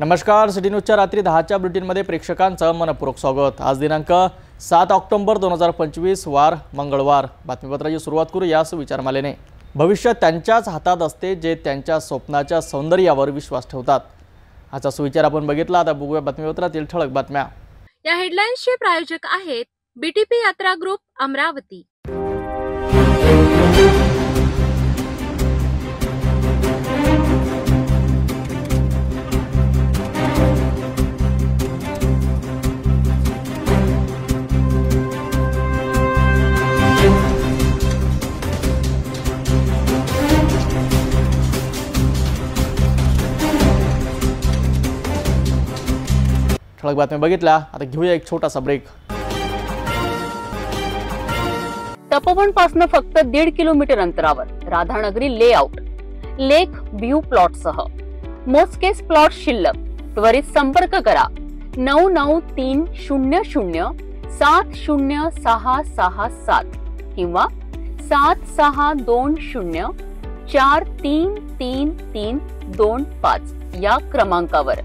नमस्कार, सिटी न्यूजच्या रात्री 10च्या बुलेटिनमध्ये प्रेक्षकांचं मनपूर्वक स्वागत। आज दिनांक 7 ऑक्टोबर 2025 वार मंगळवार। बातमीपत्राची सुरुवात करू याच विचारमालेने। भविष्य त्यांच्याच हातात असते जे त्यांच्या स्वप्नाच्या सौंदर्यावर विश्वास ठेवतात। आजचा सुविचार आपण बघितला। आता बघूया बातमीपत्रातील ठळक बातम्या। या हेडलाईन्सचे प्रायोजक आहेत बीटीपी यात्रा ग्रुप अमरावती। ठळक बातम्या बघितल्या। आता घेऊया एक छोटासा ब्रेक। तपोवन पासून फक्त 1.5 किलोमीटर अंतरावर राधानगरी लेआउट लेक व्ह्यू प्लॉट सह मोजकेच प्लॉट शिल्लक। त्वरित संपर्क करा 9930706667 किंवा 7620433325 या क्रमांकावर।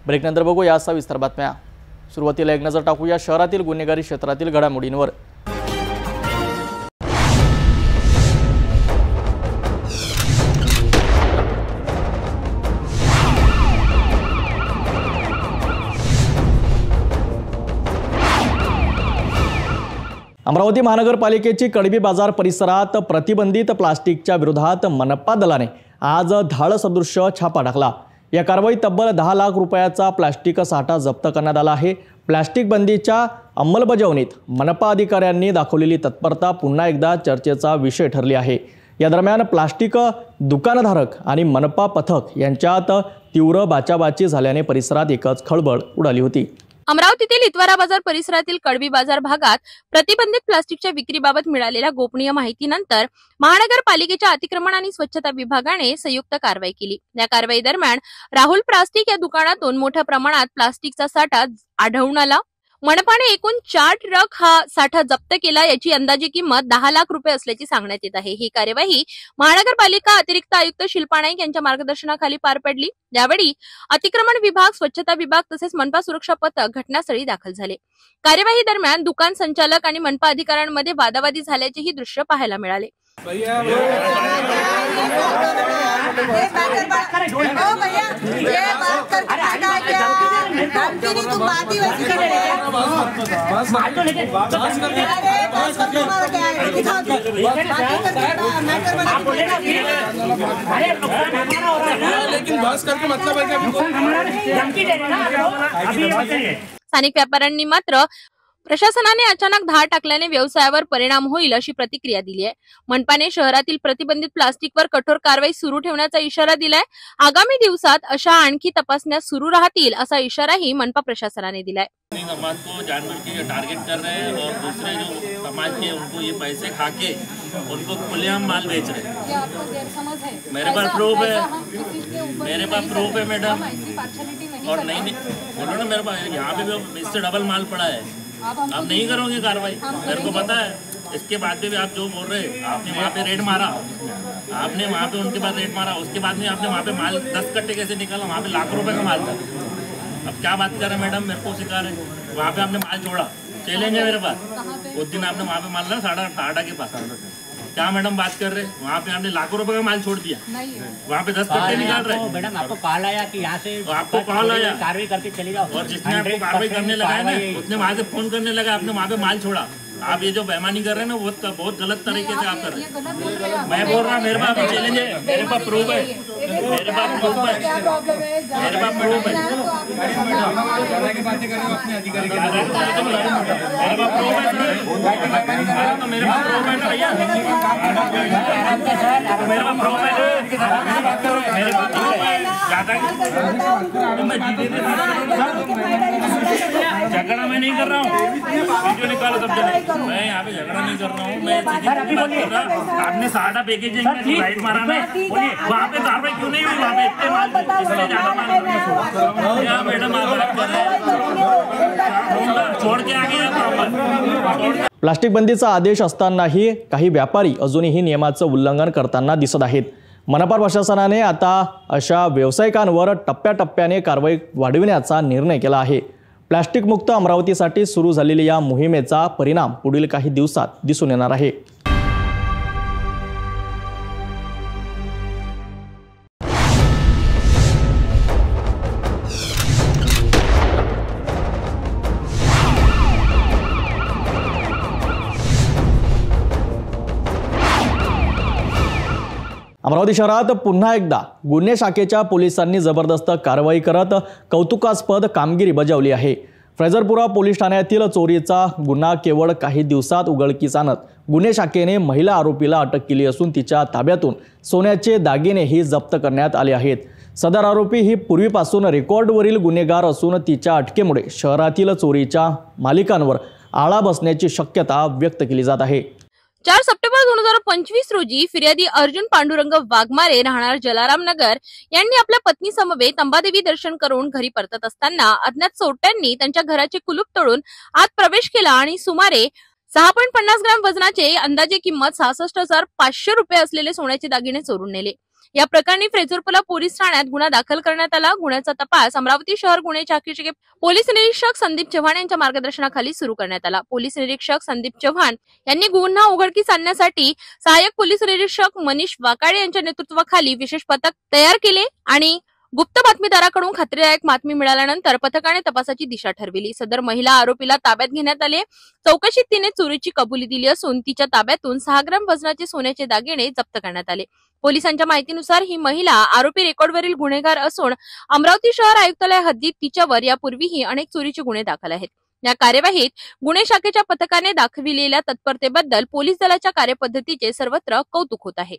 ब्रेक नंतर बघू या सविस्तर बातम्या। सुरुवातीला एक नजर टाकूया शहरातील गुन्हेगारी क्षेत्रातील घडामोडींवर। अमरावती महानगरपालिकेची कडबी बाजार परिसरात प्रतिबंधित प्लास्टिकच्या विरोधात मनपा दलाने आज धाड सदृश छापा टाकला। या कारवाईत तब्बल 10 लाख रुपयाचा प्लास्टिक साठा जप्त करण्यात आला आहे। प्लास्टिक बंदीच्या अंमलबजावणीत मनपा अधिकाऱ्यांनी दाखवलेली तत्परता पुन्हा एकदा चर्चेचा विषय ठरली आहे। या दरम्यान प्लास्टिक दुकानधारक आणि मनपा पथक यांच्यात तीव्र बाचाबाची झाल्याने परिसरात एकच खळबळ उडाली होती। अमरावतीतील इतवारा बाजार परिसरातील कडबी बाजार भागात प्रतिबंधित प्लास्टिकच्या विक्रीबाबत मिळालेल्या गोपनीय माहितीनंतर महानगरपालिकेच्या अतिक्रमण आणि स्वच्छता विभागाने संयुक्त कारवाई केली। या कारवाई दरम्यान राहुल प्लास्टिक या दुकानातून मोठ्या प्रमाणात प्लास्टिकचा साठा आढळून आला। मनपाने एकूण 4 ट्रक हा साठा जप्त केला। याची अंदाजे किंमत 10 लाख रुपये असल्याची सांगण्यात येत आहे। ही कार्यवाही महानगरपालिका अतिरिक्त आयुक्त शिल्पा नाईक यांच्या मार्गदर्शनाखाली पार पडली। यावेळी अतिक्रमण विभाग, स्वच्छता विभाग तसेच मनपा सुरक्षा पथक घटनास्थळी दाखल झाले। कार्यवाही दरम्यान दुकान संचालक आणि मनपा अधिकाऱ्यांमध्ये वादावादी झाल्याचेही दृश्य पाहायला मिळाले। स्थानिक व्यापाऱ्यांनी मात्र प्रशासनाने अचानक धाड टाकल्याने व्यवसायावर परिणाम होईल अशी प्रतिक्रिया दिली आहे। मनपाने शहरातील प्रतिबंधित प्लास्टिकवर कठोर कारवाई सुरू ठेवण्याचा इशारा दिलाय। आगामी दिवसात अशा आणखी तपासण्या सुरू राहतील असा इशाराही मनपा प्रशासनाने दिलाय। समाज को जानवर के टारगेट कर रहे हैं और दूसरे जो समाज के उनको ये पैसे खा के उनको खुलेआम माल बेच रहे हैं। मेरे पास प्रूफ है, मैडम। और नहीं बोलो ना, मेरे पास यहाँ पे भी इससे डबल माल पड़ा है। आप नहीं करोगे कार्रवाई, मेरे को पता है। इसके बाद भी आप जो बोल रहे हैं, आपने वहाँ पे रेड मारा, आपने वहाँ पे उनके बाद रेड मारा, उसके बाद में आपने वहाँ पे माल 10 कट्टे कैसे निकाला? वहाँ पे लाखों रुपए का माल था। अब क्या बात कर रहे हैं मैडम, मेरे को सिखा रहे हैं। वहाँ पे आपने माल छोड़ा, चैलेंज है मेरे पास। उस दिन आपने वहाँ पे माल ना टाटा के पास, क्या मैडम बात कर रहे हैं? वहाँ पे आपने लाखों रुपए का माल छोड़ दिया, वहाँ पे 10 कट्टे निकाल रहे हैं। मैडम आपको कॉल आया कि यहाँ से आपको कॉल आया, कार्रवाई करके चले जाओ। और जिसने आपको कार्रवाई करने लगा है ना, उसने वहाँ से फोन करने लगा, आपने वहाँ पे माल छोड़ा। आप ये जो बेईमानी कर रहे हैं ना, बहुत गलत तरीके से आप कर रहे हैं। मैं बोल रहा हूँ, मेरे पास चैलेंज है, मेरे पास प्रूफ है, मेरे पास प्रूफ है, मेरे पास प्रूफ है, मेरे पास प्रूफ है, तो मेरे पास प्रूफ है ना भैया, मेरे पास प्रूफ है, मेरे पास प्रूफ है। झगड़ा मैं नहीं कर रहा हूँ, वीडियो निकालो सब जने। मैं यहाँ पे झगड़ा नहीं कर रहा हूँ, मैं बात कर रहा हूँ। आपने सारा पैकेजिंग में राइट मारा ना, बोलिए वहाँ पे कार्रवाई क्यों नहीं हुई? वहाँ पे इतने माल, इससे ज्यादा माल क्या मैडम आप बात कर रहे हैं? छोड़ के आ गया प्रॉपर। प्लास्टिक बंदीचा आदेश असतानाही काही व्यापारी अजूनही नियमाचं उल्लंघन करताना दिसत आहेत। मनपा प्रशासनाने आता अशा व्यावसायिकांवर टप्प्याटप्प्याने कारवाई वाढविण्याचा निर्णय केला आहे. प्लास्टिक मुक्त अमरावतीसाठी सुरू झालेल्या या मोहिमेचा परिणाम पुढील काही दिवसात दिसून येणार आहे. अमरावती शहरात पुन्हा एकदा गुन्हे शाखेच्या पोलिसांनी जबरदस्त कारवाई करत कौतुकास्पद कामगिरी बजावली आहे. फ्रेझरपुरा पोलीस ठाण्यातील चोरीचा गुन्हा केवळ काही दिवसात उघडकीस आणत गुन्हे शाखेने महिला आरोपीला अटक केली असून तिच्या ताब्यातून सोन्याचे दागिनेही जप्त करण्यात आले आहेत. सदर आरोपी ही पूर्वीपासून रेकॉर्डवरील गुन्हेगार असून तिच्या अटकेमुळे शहरातील चोरीच्या मालिकांवर आळा बसण्याची शक्यता व्यक्त केली जात आहे. 4 सप्टेंबर 2025 रोजी फिर्यादी अर्जुन पांडुरंग वाघमारे राहणार जलाराम नगर यांनी आपल्या पत्नी समवेत अंबादेवी दर्शन करून घरी परतत असताना अज्ञात चोरट्यांनी त्यांच्या घराचे कुलूप तोडून आत प्रवेश केला आणि सुमारे 6.50 ग्रॅम वजनाचे अंदाजे किंमत 66,500 रुपये असलेले सोन्याचे दागिने चोरून नेले. या प्रकरणी फ्रेझरपुरा पोलीस ठाण्यात गुन्हा दाखल करण्यात आला. गुन्ह्याचा तपास अमरावती शहर गुन्हे शाखेचे पोलीस निरीक्षक संदीप चव्हाण यांच्या मार्गदर्शनाखाली सुरू करण्यात आला. पोलीस निरीक्षक संदीप चव्हाण यांनी गुन्हा उघडकीस आणण्यासाठी सहाय्यक पोलीस निरीक्षक मनीष वाकाळे यांच्या नेतृत्वाखाली विशेष पथक तयार केले आणि गुप्त बातमीदाराकडून खात्रीदायक बातमी मिळाल्यानंतर पथकाने तपासाची दिशा ठरविली. सदर महिला आरोपीला ताब्यात घेण्यात आले. चौकशीत तिने चोरीची कबुली दिली असून तिच्या ताब्यातून 6 ग्रॅम वजनाचे सोन्याचे दागिने जप्त करण्यात आले. पोलिसांच्या माहितीनुसार ही महिला आरोपी रेकॉर्डवरील गुन्हेगार असून अमरावती शहर आयुक्तालय हद्दीत तिच्यावर यापूर्वीही अनेक चोरीचे गुन्हे दाखल आहेत. या कार्यवाहीत गुन्हे शाखेच्या पथकाने दाखविलेल्या तत्परतेबद्दल पोलीस दलाच्या कार्यपद्धतीचे सर्वत्र कौतुक होत आहे.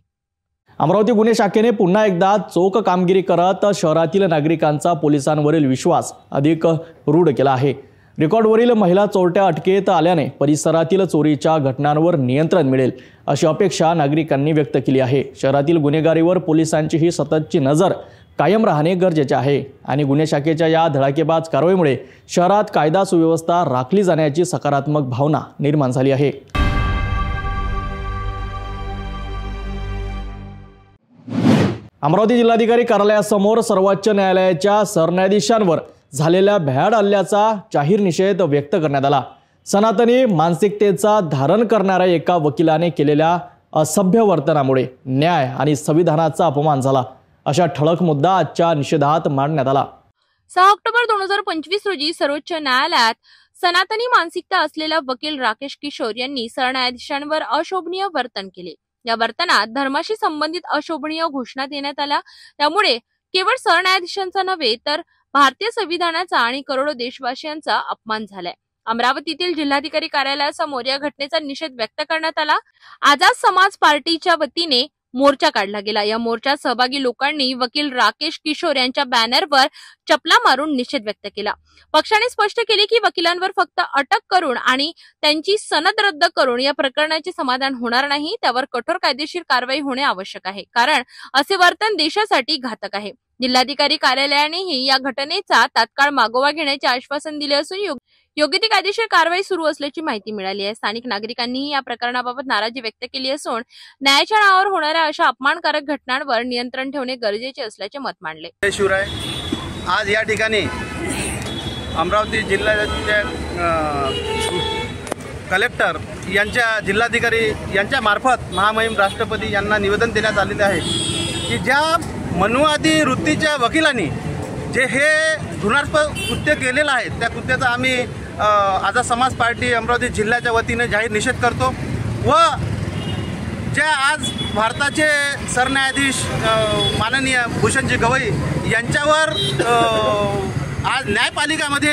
अमरावती गुन्हे शाखेने पुन्हा एकदा चोख कामगिरी करत शहरातील नागरिकांचा पोलिसांवरील विश्वास अधिक रूढ केला आहे. रेकॉर्डवरील महिला चोरट्या अटकेत आल्याने परिसरातील चोरीच्या घटनांवर नियंत्रण मिळेल अशी अपेक्षा नागरिकांनी व्यक्त केली आहे. शहरातील गुन्हेगारीवर पोलिसांची ही सततची नजर कायम राहणे गरजेचे आहे आणि गुन्हे शाखेच्या या धडाकेबाज कारवाईमुळे शहरात कायदा सुव्यवस्था राखली जाण्याची सकारात्मक भावना निर्माण झाली आहे. अमरावती जिल्हाधिकारी कार्यालयासमोर सर्वोच्च न्यायालयाच्या सरन्यायाधीशांवर झालेल्या भ्याड हल्ल्याचा जाहीर निषेध व्यक्त करण्यात आला. सनातनी मानसिकतेचा धारण करणाऱ्या एका वकिलाने केलेल्या असभ्य वर्तनामुळे न्याय आणि संविधानाचा अपमान झाला अशा ठळक मुद्दा आजच्या निषेधात मांडण्यात आला. 6 ऑक्टोबर 2025 रोजी सर्वोच्च न्यायालयात सनातनी मानसिकता असलेला वकील राकेश किशोर यांनी सरन्यायाधीशांवर अशोभनीय वर्तन केले. या वर्तनात धर्माशी संबंधित अशोभनीय घोषणा देण्यात आल्या. त्यामुळे केवळ सरन्यायाधीशांचा नव्हे तर भारतीय संविधानाचा आणि करोडो देशवासियांचा अपमान झालाय. अमरावतीतील जिल्हाधिकारी कार्यालयासमोर या घटनेचा निषेध व्यक्त करण्यात आला. आझाद समाज पार्टीच्या वतीने मोर्चा काढला गेला. या मोर्चात सहभागी लोकांनी वकील राकेश किशोर यांच्या बॅनरवर चपला मारून निषेध व्यक्त केला. पक्षाने स्पष्ट केले की वकिलांवर फक्त अटक करून आणि त्यांची सनद रद्द करून या प्रकरणाचे समाधान होणार नाही. त्यावर कठोर कायदेशीर कारवाई होणे आवश्यक आहे, कारण असे वर्तन देशासाठी घातक आहे. जिल्हाधिकारी कार्यालयानेही या घटनेचा तात्काळ मागोवा घेण्याचे आश्वासन दिले असून योग्य ती कायदेशीर कारवाई सुरू असल्याची माहिती मिळाली आहे. स्थानिक नागरिकांनीही या प्रकरणाबाबत नाराजी व्यक्त केली असून न्यायाच्या नावावर होणाऱ्या अशा अपमानकारक घटनांवर नियंत्रण ठेवणे गरजेचे असल्याचे मत मांडले. शिवराय, आज या ठिकाणी अमरावती जिल्ह्याचे कलेक्टर यांच्या जिल्हाधिकारी यांच्या मार्फत महामहिम राष्ट्रपती यांना निवेदन देण्यात आलेले आहे की ज्या मनुवादी वृत्तीच्या वकिलांनी जे हे गुन्हास्पद कृत्य केलेलं आहे त्या कृत्याचा आम्ही आझाद समाज पार्टी अमरावती जिल्ह्याच्या वतीने जाहीर निषेध करतो व ज्या आज भारताचे सरन्यायाधीश माननीय भूषणजी गवई यांच्यावर आज न्यायपालिकामध्ये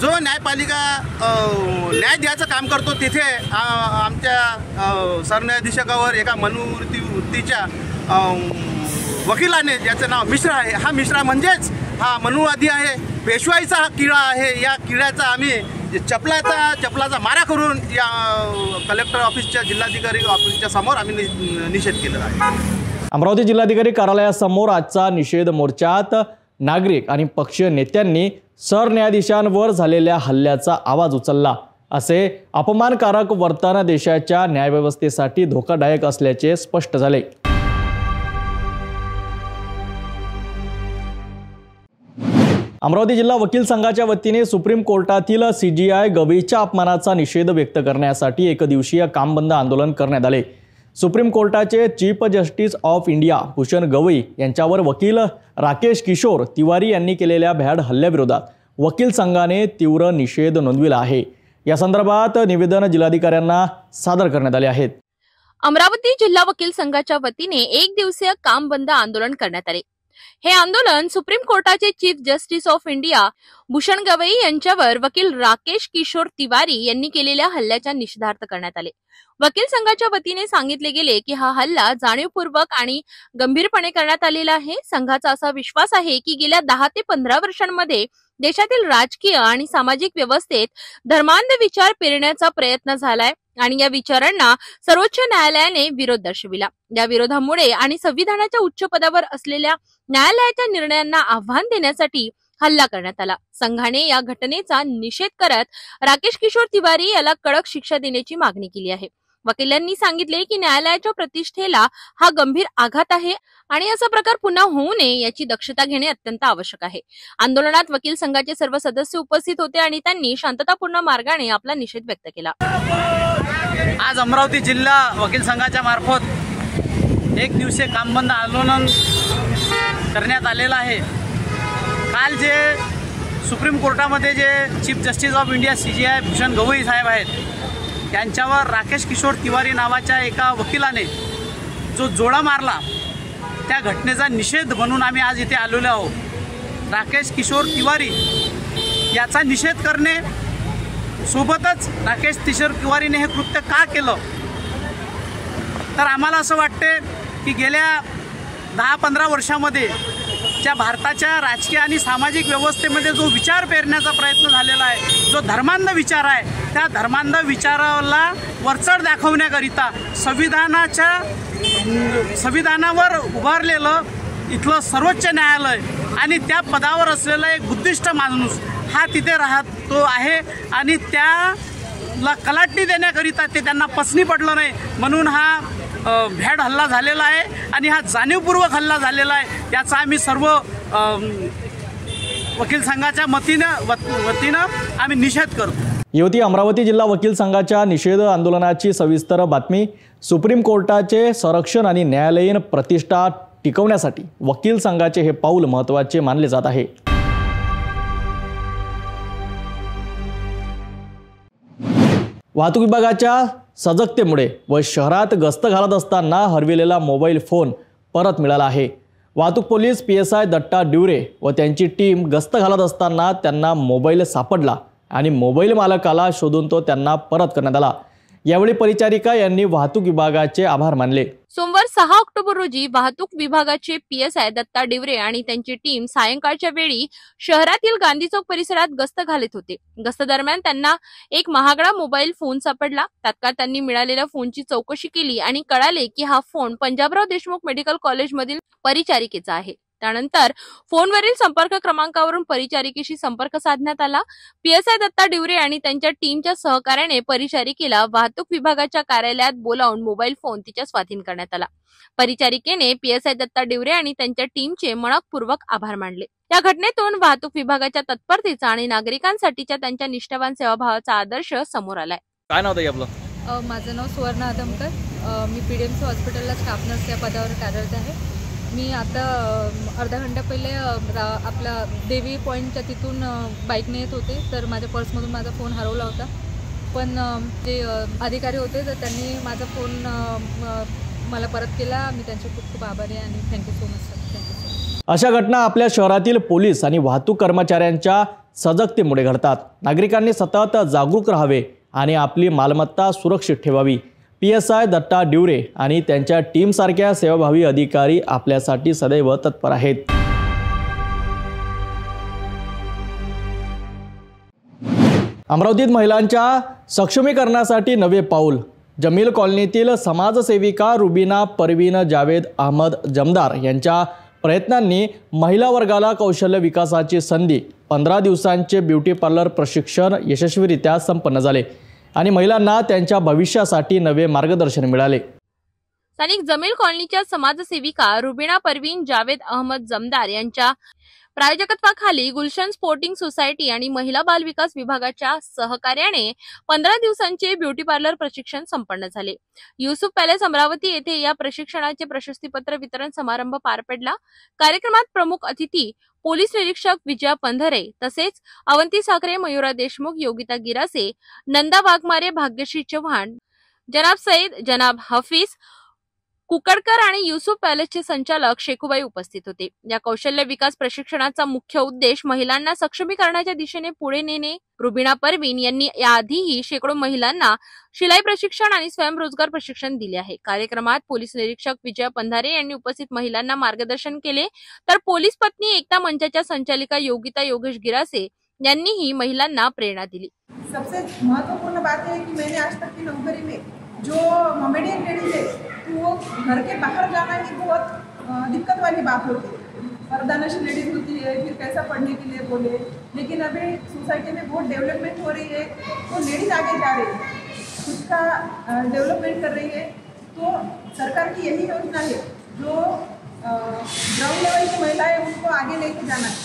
जो न्यायपालिका न्याय द्यायचं काम करतो तिथे आमच्या सरन्यायाधीशकावर एका मनुवृत्तीच्या वकिलाने ज्याचं नाव मिश्रा आहे, हा मिश्रा म्हणजेच हा मनुवादी आहे, पेशवाईचा हा किडा आहे. या किड्याचा आम्ही चपलाचा मारा करून या कलेक्टर ऑफिसच्या जिल्हाधिकारी ऑफिसच्या समोर आम्ही निषेध केलेला आहे. अमरावती जिल्हाधिकारी कार्यालयासमोर आजचा निषेध मोर्चात नागरिक आणि पक्षीय नेत्यांनी सरन्यायाधीशांवर झालेल्या हल्ल्याचा आवाज उचलला. असे अपमानकारक वर्तन देशाच्या न्यायव्यवस्थेसाठी धोकादायक असल्याचे स्पष्ट झाले. अमरावती जिल्हा वकील संघाच्या वतीने सुप्रीम कोर्टातील CGI गवईच्या अपमानाचा निषेध व्यक्त करण्यासाठी एकदिवसीय कामबंद आंदोलन करण्यात आले। सुप्रीम कोर्टाचे chief justice of India Bhushan Gavai यांच्यावर वकील राकेश किशोर तिवारी यांनी केलेल्या भ्याड हल्ल्याविरोधात वकील संघाने तीव्र निषेध नोंदविला आहे। या संदर्भात निवेदन जिल्हाधिकाऱ्यांना सादर करण्यात आले आहेत। अमरावती जिल्हा वकील संघाच्या वतीने एक दिवसीय काम बंद आंदोलन करण्यात आले। हे आंदोलन सुप्रीम कोर्टाचे chief justice of India Bhushan Gavai यांच्यावर वकील राकेश किशोर तिवारी यांनी केलेल्या हल्ल्याच्या निषेधार्थ करण्यात आले। वकील संघाच्या वतीने सांगितले गेले की हा हल्ला जाणीवपूर्वक आणि गंभीरपणे करण्यात आलेला आहे। संघाचा असा विश्वास आहे की गेल्या 10 ते 15 वर्षांमध्ये देशातील राजकीय आणि सामाजिक व्यवस्थेत धर्मांध विचार पेरण्याचा प्रयत्न झालाय आणि या विचारांना सर्वोच्च न्यायालयाने विरोध दर्शविला। या विरोधामुळे आणि संविधानाच्या उच्च पदावर असलेल्या न्यायालयाच्या निर्णयांना आव्हान देण्यासाठी हल्ला करण्यात आला। संघाने या घटनेचा निषेध करत राकेश किशोर तिवारी याला कडक शिक्षा देण्याची मागणी केली आहे। वकिलांनी सांगितले की न्यायालयाच्या प्रतिष्ठेला हा गंभीर आघात आहे आणि असा प्रकार पुन्हा होऊ नये याची दक्षता घेणे अत्यंत आवश्यक आहे। आंदोलनात वकील संघाचे सर्व सदस्य उपस्थित होते आणि त्यांनी शांततापूर्ण मार्गाने आपला निषेध व्यक्त केला। आज अमरावती जिल्हा वकील संघाच्या मार्फत एक दिवसीय कामबंद आंदोलन करण्यात आलेलं आहे। काल जे सुप्रीम कोर्टामध्ये जे chief justice of India CGI Bhushan Gavai साहेब आहेत त्यांच्यावर राकेश किशोर तिवारी नावाच्या एका वकिलाने जो जोडा मारला त्या घटनेचा निषेध म्हणून आम्ही आज इथे आलेलो आहोत। राकेश किशोर तिवारी याचा निषेध करणे सोबतच राकेश किशोर तिवारीने हे कृत्य का केलं तर आम्हाला असं वाटते की गेल्या 10-15 वर्षामध्ये ज्या भारताच्या राजकीय आणि सामाजिक व्यवस्थेमध्ये जो विचार पेरण्याचा प्रयत्न झालेला आहे, जो धर्मांध विचार आहे, त्या धर्मांध विचाराला वरचढ दाखवण्याकरिता संविधानावर उभारलेलं इथलं सर्वोच्च न्यायालय आणि त्या पदावर असलेला एक बुद्धिस्ट माणूस हा तिथे राहतो आहे आणि त्याला कलाटणी देण्याकरिता ते त्यांना पसनी पडलं नाही म्हणून हा भ्याड हल्ला झालेला आहे आणि हा जाणीवपूर्वक हल्ला झालेला आहे। याचा आम्ही सर्व वकील संघाच्या वतीनं आम्ही निषेध करतो। ही अमरावती जिल्हा वकील संघाच्या निषेध आंदोलनाची सविस्तर बातमी। सुप्रीम कोर्टाचे संरक्षण आणि न्यायालयीन प्रतिष्ठा टिकवण्यासाठी वकील संघाचे हे पाऊल महत्त्वाचे मानले जात आहे। वाहतूक विभागाच्या सजगतेमुळे व शहरात गस्त घालत असताना हरविलेला मोबाईल फोन परत मिळाला आहे। वाहतूक पोलीस PSI दत्ता डिवरे व त्यांची टीम गस्त घालत असताना त्यांना मोबाईल सापडला आणि मोबाईल मालकाला शोधून तो त्यांना परत करण्यात आला। यावेळी परिचारिका यांनी वाहतूक विभागाचे आभार मानले। सोमवार 6 ऑक्टोबर रोजी वाहतूक विभागाचे PSI दत्ता डिवरे आणि त्यांची टीम सायंकाळच्या वेळी शहरातील गांधी चौक परिसरात गस्त घालत होते। गस्त दरम्यान त्यांना एक महागडा मोबाईल फोन सापडला। तात्काळ त्यांनी मिळालेल्या फोनची चौकशी केली आणि कळाले की हा फोन पंजाबराव देशमुख मेडिकल कॉलेजमधील परिचारिकेचा आहे। त्यानंतर फोनवरील संपर्क क्रमांकावरून परिचारिकेशी संपर्क साधण्यात आला। PSI दत्ता डिवरे आणि त्यांच्या टीमच्या सहकार्याने परिचारिकेला वाहतूक विभागाच्या कार्यालयात बोलावून मोबाईल फोन तिच्या स्वाधीन करण्यात आला। परिचारिकेने PSI दत्ता डिवरे आणि त्यांच्या टीमचे मनपूर्वक आभार मानले। या घटनेतून वाहतूक विभागाच्या तत्परतेचा आणि नागरिकांसाठीच्या त्यांच्या निष्ठावान सेवाभावाचा आदर्श समोर आलाय। काय नाव आहे आपलं? माझं नाव सुवर्ण आदमकर। मी PDMC हॉस्पिटलला स्टाफ नर्स या पदावर कार्यरत आहे। मी आता अर्धा घंटा पहिले आपला देवी पॉईंटच्या तिथून बाईकने येत होते तर माझ्या पर्समधून माझा फोन हरवला होता। पण जे अधिकारी होते तर त्यांनी माझा फोन मला परत केला। मी त्यांचे खूप खूप आभारी आहे आणि thank you so much sir. Thank you. अशा घटना आपल्या शहरातील पोलीस आणि वाहतूक कर्मचाऱ्यांच्या सजगतेमुळे घडतात। नागरिकांनी सतत जागरूक राहावे आणि आपली मालमत्ता सुरक्षित ठेवावी। PSI दत्ता डिवरे आणि त्यांच्या टीमसारख्या सेवाभावी अधिकारी आपल्यासाठी सदैव तत्पर आहेत। अमरावतीत महिलांच्या सक्षमीकरणासाठी नवे पाऊल। जमील कॉलनीतील समाजसेविका रुबीना परवीन जावेद अहमद जमदार यांच्या प्रयत्नांनी महिला वर्गाला कौशल्य विकासाची संधी 15 दिवसांचे ब्युटी पार्लर प्रशिक्षण यशस्वीरित्या संपन्न झाले आणि महिलांना त्यांच्या भविष्यासाठी नवे मार्गदर्शन मिळाले। स्थानिक जमील कॉलनीच्या समाजसेविका रुबिना परवीन जावेद अहमद जमदार यांच्या प्रायोजकत्वाखाली गुलशन स्पोर्टिंग सोसायटी आणि महिला बाल विकास विभागाच्या सहकार्याने 15 दिवसांचे ब्युटी पार्लर प्रशिक्षण संपन्न झाले. युसुफ पॅलेस अमरावती येथे या प्रशिक्षणाचे प्रशस्तीपत्र वितरण समारंभ पार पडला. कार्यक्रमात प्रमुख अतिथी पोलीस निरीक्षक विजया पंधरे तसेच अवंती साखरे, मयुरा देशमुख, योगिता गिरासे, नंदा वाघमारे, भाग्यश्री चव्हाण, जनाब सईद, जनाब हफीज कुकडकर आणि युसुफ पॅलेसचे संचालक शेखुबाई उपस्थित होते. या कौशल्य विकास प्रशिक्षणाचा मुख्य उद्देश महिलांना सक्षमीकरणाच्या दिशेने पुढे नेणे. रुबिना परवीन यांनी याआधीही शेकडो महिलांना शिलाई प्रशिक्षण आणि स्वयंरोजगार प्रशिक्षण दिले आहे. कार्यक्रमात पोलीस निरीक्षक विजया पंधारे यांनी उपस्थित महिलांना मार्गदर्शन केले, तर पोलीस पत्नी एकता मंचाच्या संचालिका योगिता योगेश गिरासे यांनीही महिलांना प्रेरणा दिली. सबसे महत्वपूर्ण बात है कि मैंने आज तक की नौकरी में जो मोमेडियन लेडीज है तो वो घर के बाहर जाना ही बहुत दिक्कत वाली बात होती है. पर्दानशी लेडीज होती है, फिर कैसा पढ़ने के लिए बोले. लेकिन अभी सोसाइटी में बहुत डेवलपमेंट हो रही है, तो लेडीज आगे जा रही है, खुद का डेवलपमेंट कर रही है. तो सरकार की यही योजना है जो ग्राउंड लेवल की महिलाएं उनको आगे लेके जाना है.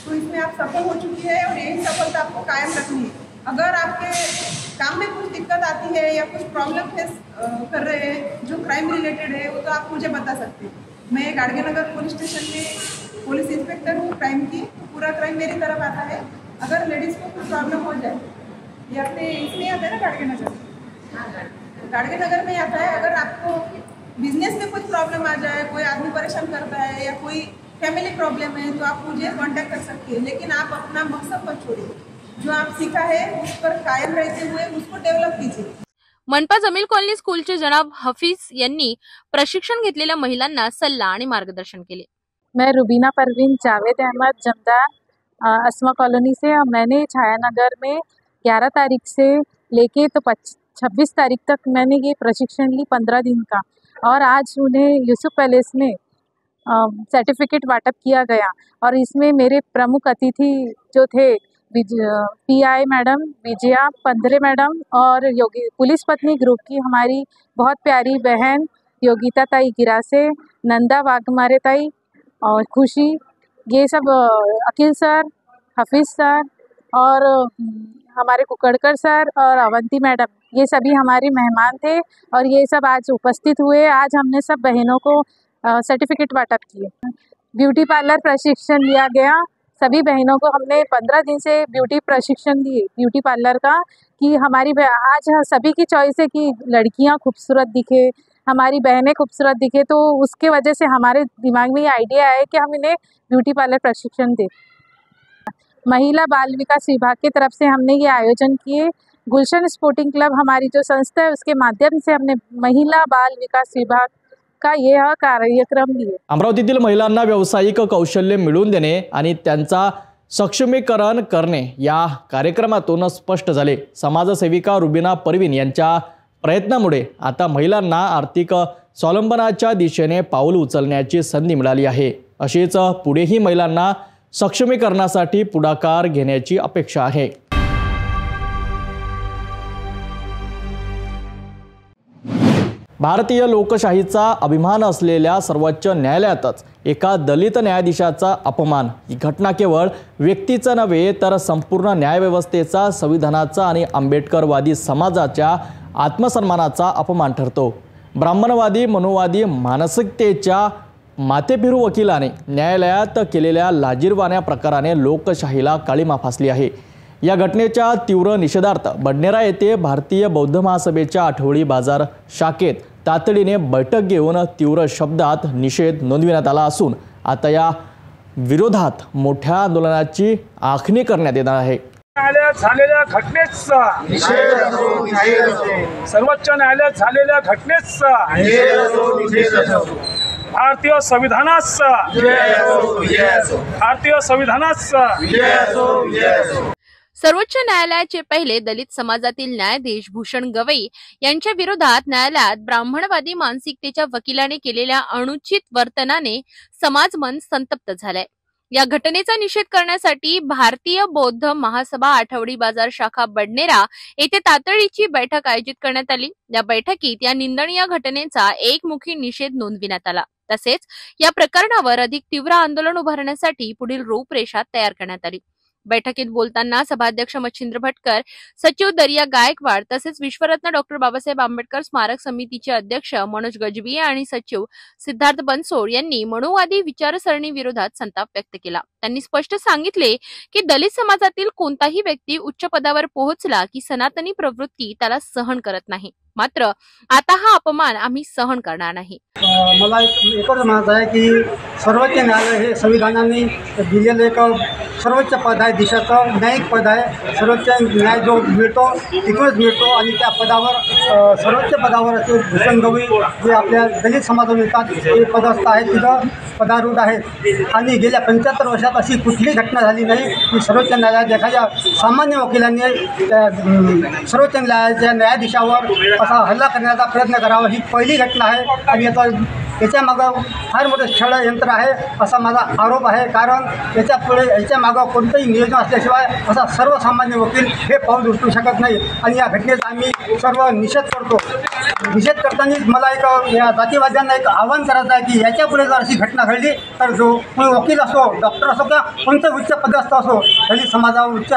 तो इसमें आप सफल हो चुकी है और यही सफलता आपको कायम रखनी है. अगर आपके काम में कुछ दिक्कत आती है या कुछ प्रॉब्लम फेस कर रहे हैं जो क्राइम रिलेटेड है, वो तो आप मुझे बता सकते हैं. मैं गाड़गेनगर पुलिस स्टेशन में पुलिस इंस्पेक्टर हूँ क्राइम की. पूरा क्राइम मेरी तरफ आता है. अगर लेडीज़ को कुछ प्रॉब्लम हो जाए, ये अपने इसमें आता है ना गाड़गेनगर में आता है. अगर आपको बिजनेस में कुछ प्रॉब्लम आ जाए, कोई आदमी परेशान करता है या कोई फैमिली प्रॉब्लम है, तो आप मुझे कांटेक्ट कर सकते हैं. लेकिन आप अपना मकसद मत छोड़िए. जो आप सीखा है उस पर कायम रहते हुए उसको डेव्हलप कीजिए. मनपा जमील कॉलनी स्कूलचे जनाब हफीज यांनी प्रशिक्षण घेतलेल्या महिलांना सल्ला आणि मार्गदर्शन केले. मैं रुबीना परवीन जावेद अहमद जमदार अस्मा कॉलोनी से. मैंने छायानगर में 11 तारीख से लेके तो 26 तारीख तक मैंने ये प्रशिक्षण ली 15 दिन का. और आज उन्हें यूसुफ पैलेस में सर्टिफिकेट वाटप किया गया. और इसमें मेरे प्रमुख अतिथि जो थे PI मैडम विजया पंधरे मैडम और पुलिस पत्नी ग्रुप की हमारी बहुत प्यारी बहन योगिता ताई गिरासे, नंदा वाघमारे ताई और खुशी, ये सब अकील सर, हफीज़ सर और हमारे कुकड़कर सर और अवंती मैडम, ये सभी हमारे मेहमान थे. और ये सब आज उपस्थित हुए. आज हमने सब बहनों को सर्टिफिकेट वाटप किए. ब्यूटी पार्लर प्रशिक्षण लिया गया. सभी बहनों को हमने 15 दिन से ब्यूटी प्रशिक्षण दिए ब्यूटी पार्लर का, कि हमारी आज सभी की चॉइस है कि लड़कियां खूबसूरत दिखे, हमारी बहनें खूबसूरत दिखे. तो उसके वजह से हमारे दिमाग में ये आइडिया है कि हम इन्हें ब्यूटी पार्लर प्रशिक्षण दें. महिला बाल विकास विभाग की तरफ से हमने ये आयोजन किए. गुलशन स्पोर्टिंग क्लब हमारी जो संस्था है उसके माध्यम से हमने महिला बाल विकास विभाग का यह कार्यक्रम लिए. अमरावतीतील महिलांना व्यावसायिक कौशल्य मिळवून देणे आणि त्यांचा सक्षमीकरण करणे या कार्यक्रमातून स्पष्ट झाले. समाजसेविका रुबिना परवीन यांच्या प्रयत्नामुळे आता महिलांना आर्थिक स्वावलंबनाच्या दिशेने पाऊल उचलण्याची संधी मिळाली आहे. अशीच पुढेही महिलांना सक्षमीकरणासाठी पुढाकार घेण्याची अपेक्षा आहे. भारतीय लोकशाहीचा अभिमान असलेल्या सर्वोच्च न्यायालयातच एका दलित न्यायाधीशाचा अपमान. ही घटना केवळ व्यक्तीचा नव्हे तर संपूर्ण न्यायव्यवस्थेचा, संविधानाचा आणि आंबेडकरवादी समाजाच्या आत्मसन्मानाचा अपमान ठरतो. ब्राह्मणवादी मनोवादी मानसिकतेच्या माथेफिरू वकिलाने न्यायालयात केलेल्या लाजिरवाण्या प्रकाराने लोकशाहीला काळिमा फासली आहे. या घटनेच्या तीव्र निषेधार्थ बडनेरा येथे भारतीय बौद्ध महासभेच्या आठवडी बाजार शाखेत तातडीने बैठक घेऊन तीव्र शब्दात निषेध नोंदविण्यात आला असून आता या विरोधात मोठ्या आंदोलनाची आखणी करण्यात येणार आहे. न्यायालयात झालेल्या घटनेचा निषेध असो, सर्वोच्च न्यायालयात झालेल्या घटनेचा निषेध असो, भारतीय संविधानाचा भारतीय संविधानाचा सर्वोच्च न्यायालयाचे पहिले दलित समाजातील न्यायाधीश भूषण गवई यांच्या विरोधात न्यायालयात ब्राह्मणवादी मानसिकतेच्या वकिलाने केलेल्या अनुचित वर्तनाने समाज मन संतप्त झालाय. या घटनेचा निषेध करण्यासाठी भारतीय बौद्ध महासभा आठवडी बाजार शाखा बडनेरा येथे तातडीची बैठक आयोजित करण्यात आली। या बैठकीत या निंदनीय घटनेचा एकमुखी निषेध नोंदविण्यात आला। तसेच या प्रकरणावर अधिक तीव्र आंदोलन उभारण्यासाठी पुढील रूपरेषा तयार करण्यात आली। बैठकीत बोलताना सभाध्यक्ष मच्छिंद्र भटकर, सचिव दरिया गायकवाड तसेच विश्वरत्न डॉक्टर बाबासाहेब आंबेडकर स्मारक समितीचे अध्यक्ष मनोज गजबिये आणि सचिव सिद्धार्थ बनसोड यांनी मनुवादी विचारसरणी विरोधात संताप व्यक्त केला। त्यांनी स्पष्ट सांगितले की दलित समाजातील कोणताही व्यक्ती उच्च पदावर पोहोचला की सनातनी प्रवृत्ती त्याला सहन करत नाही, मात्र आता हा अपमान आम्ही सहन करणार नाही। मला एकच म्हणायचं आहे की सर्वोच्च न्यायालय हे संविधानाने दिलेलं एक सर्वोच्च पद आहे, देशाचं न्यायिक पद आहे। सर्वोच्च न्याय जो मिळतो तिथूनच मिळतो आणि त्या पदावर सर्वोच्च पदावर असे भूषण गवई जे आपल्या दलित समाजात येतात ते पदस्थ आहेत, तिथं पदारूढ आहेत। आणि गेल्या 75 वर्षात अशी कुठली घटना झाली नाही की सर्वोच्च न्यायालयात एखाद्या सामान्य वकिलांनी सर्वोच्च न्यायालयाच्या न्यायाधीशावर असा हल्ला करण्याचा प्रयत्न करावा। ही पहिली घटना आहे आणि याच्या मागं फार मोठं षडयंत्र आहे असा माझा आरोप आहे। कारण याच्या मागं कोणतंही नियोजन असल्याशिवाय असा सर्वसामान्य वकील हे पाऊल उचलू शकत नाही आणि या घटनेचा आम्ही सर्व निषेध करतो। निषेध करताना मला या जातीवाद्यांना एक आवाहन करायचं आहे की याच्यापुढे जर अशी घटना घडली तर जो कोणी वकील असो, डॉक्टर असो किंवा कोणतं उच्च पदस्थ असो, दलित समाजावर उच्च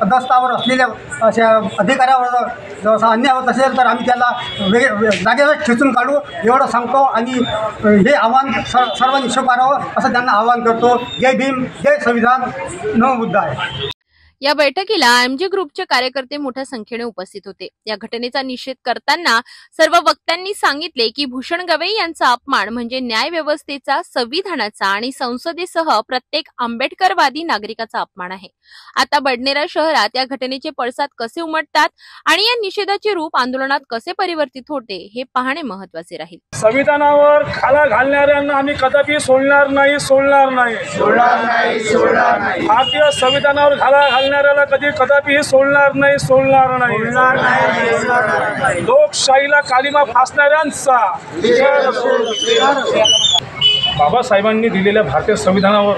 पदस्थावर असलेल्या अशा अधिकाऱ्यावर जर असा अन्याय होत असेल तर आम्ही त्याला जागेवर खेचून काढू एवढं सांगतो आणि हे आव्हान सर्वांनी स्वीकारावं असं त्यांना आवाहन करतो। जय भीम, जय संविधान, नमो बुद्धाय। या बैठकीला एमजी ग्रुपचे कार्यकर्ते मोठ्या संख्येने उपस्थित होते। या घटनेचा निषेध करताना सर्व वक्त्यांनी सांगितले की भूषण गवई यांचा अपमान म्हणजे न्याय व्यवस्थेचा, संविधानाचा आणि संसदेसह प्रत्येक आंबेडकरवादी नागरिकाचा अपमान आहे। आता बडनेरा शहरात या घटनेचे पडसाद कसे उमटतात आणि या निषेधाचे रूप आंदोलनात कसे परिवर्तित होते हे पाहणे महत्त्वाचे राहील। संविधानावर खाला घालणाऱ्यांना आम्ही कदापि सोडणार नाही। भारतीय संविधानावर खाला घालणाऱ्याला कदापि सोडणार नाही। लोकशाहीला कालिमा फासणाऱ्यांचा बाबासाहेबांनी दिलेल्या भारतीय संविधानावर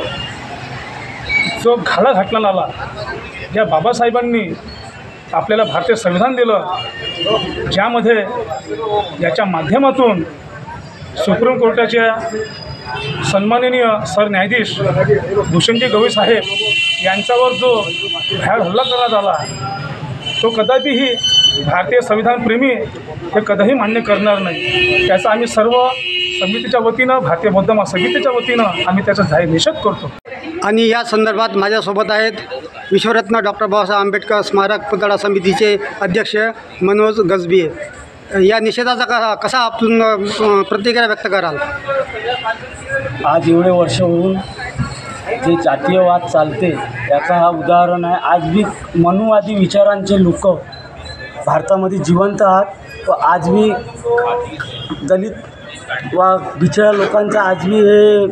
जो घाला घातला आला, ज्या बाबासाहेबांनी आपल्याला भारतीय संविधान दिलं, ज्यामध्ये ज्याच्या माध्यमातून सुप्रीम कोर्टाच्या सन्माननीय सरन्यायाधीश भूषणजी गवई साहेब यांच्यावर जो भ्याड हल्ला करण्यात आला, तो कदापिही भारतीय संविधान प्रेमी हे कधीही मान्य करणार नाही। त्याचा आम्ही सर्व समितीच्या वतीनं, भारतीय बौद्ध महासभेच्या वतीनं आम्ही त्याचा जाहीर निषेध करतो। आणि या संदर्भात माझ्यासोबत आहेत विश्वरत्न डॉक्टर बाबासाहेब आंबेडकर स्मारक पुतळा समितीचे अध्यक्ष मनोज गजबिये। या निषेधाचा कसा आपण प्रतिक्रिया व्यक्त कराल? आज एवढे वर्ष होऊन जे जातीयवाद चालते याचा हा उदाहरण आहे। आज भी मनुवादी विचारांचे लोक भारतामध्ये जिवंत आहात व आज भी दलित व बिचाऱ्या लोकांचा आज भी हे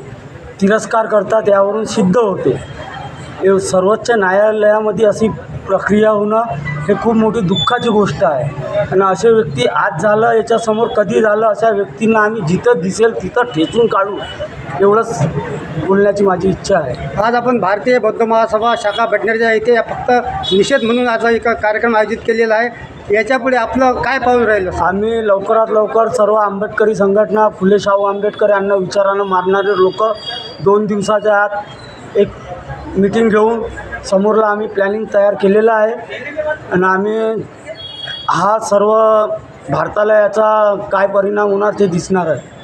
तिरस्कार करतात, यावरून सिद्ध होते। सर्वोच्च न्यायालयामध्ये अशी प्रक्रिया होणं हे खूप मोठी दुःखाची गोष्ट आहे आणि असे व्यक्ती आज झालं, याच्यासमोर कधी झालं, अशा व्यक्तींना आम्ही जिथं दिसेल तिथं ठेचून काढू एवढंच बोलण्याची माझी इच्छा आहे। आज आपण भारतीय बौद्ध महासभा शाखा बडनेरच्या इथे फक्त निषेध म्हणून आज एक कार्यक्रम आयोजित केलेला आहे। याच्यापुढे आपलं काय पाऊल राहिलं? आम्ही लवकरात लवकर सर्व आंबेडकरी संघटना, फुले शाहू आंबेडकर यांना विचारानं मारणारे लोक 2 दिवसाच्या आत एक मीटिंग घेऊन समोरला आम्ही प्लॅनिंग तयार केलेलं आहे आणि आम्ही हा सर्व भारताला याचा काय परिणाम होणार ते दिसणार आहे।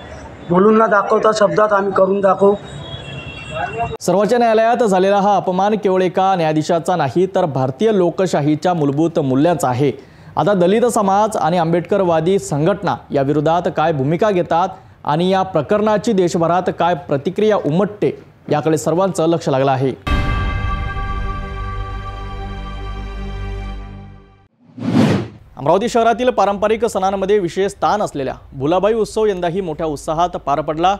बोलून न दाखवता शब्दात आम्ही करून दाखवू। सर्वोच्च न्यायालयात झालेला हा अपमान केवळ एका न्यायाधीशाचा नाही तर भारतीय लोकशाहीच्या मूलभूत मूल्यांचा आहे। आता दलित समाज आणि आंबेडकरवादी संघटना या विरोधात काय भूमिका घेतात आणि या प्रकरणाची देशभरात काय प्रतिक्रिया उमटते याकडे सर्वांचं लक्ष लागलं आहे। अमरावती शहरातील पारंपरिक सणांमध्ये विशेष स्थान असलेल्या भुलाबाई उत्सव यंदाही मोठ्या उत्साहात पार पडला।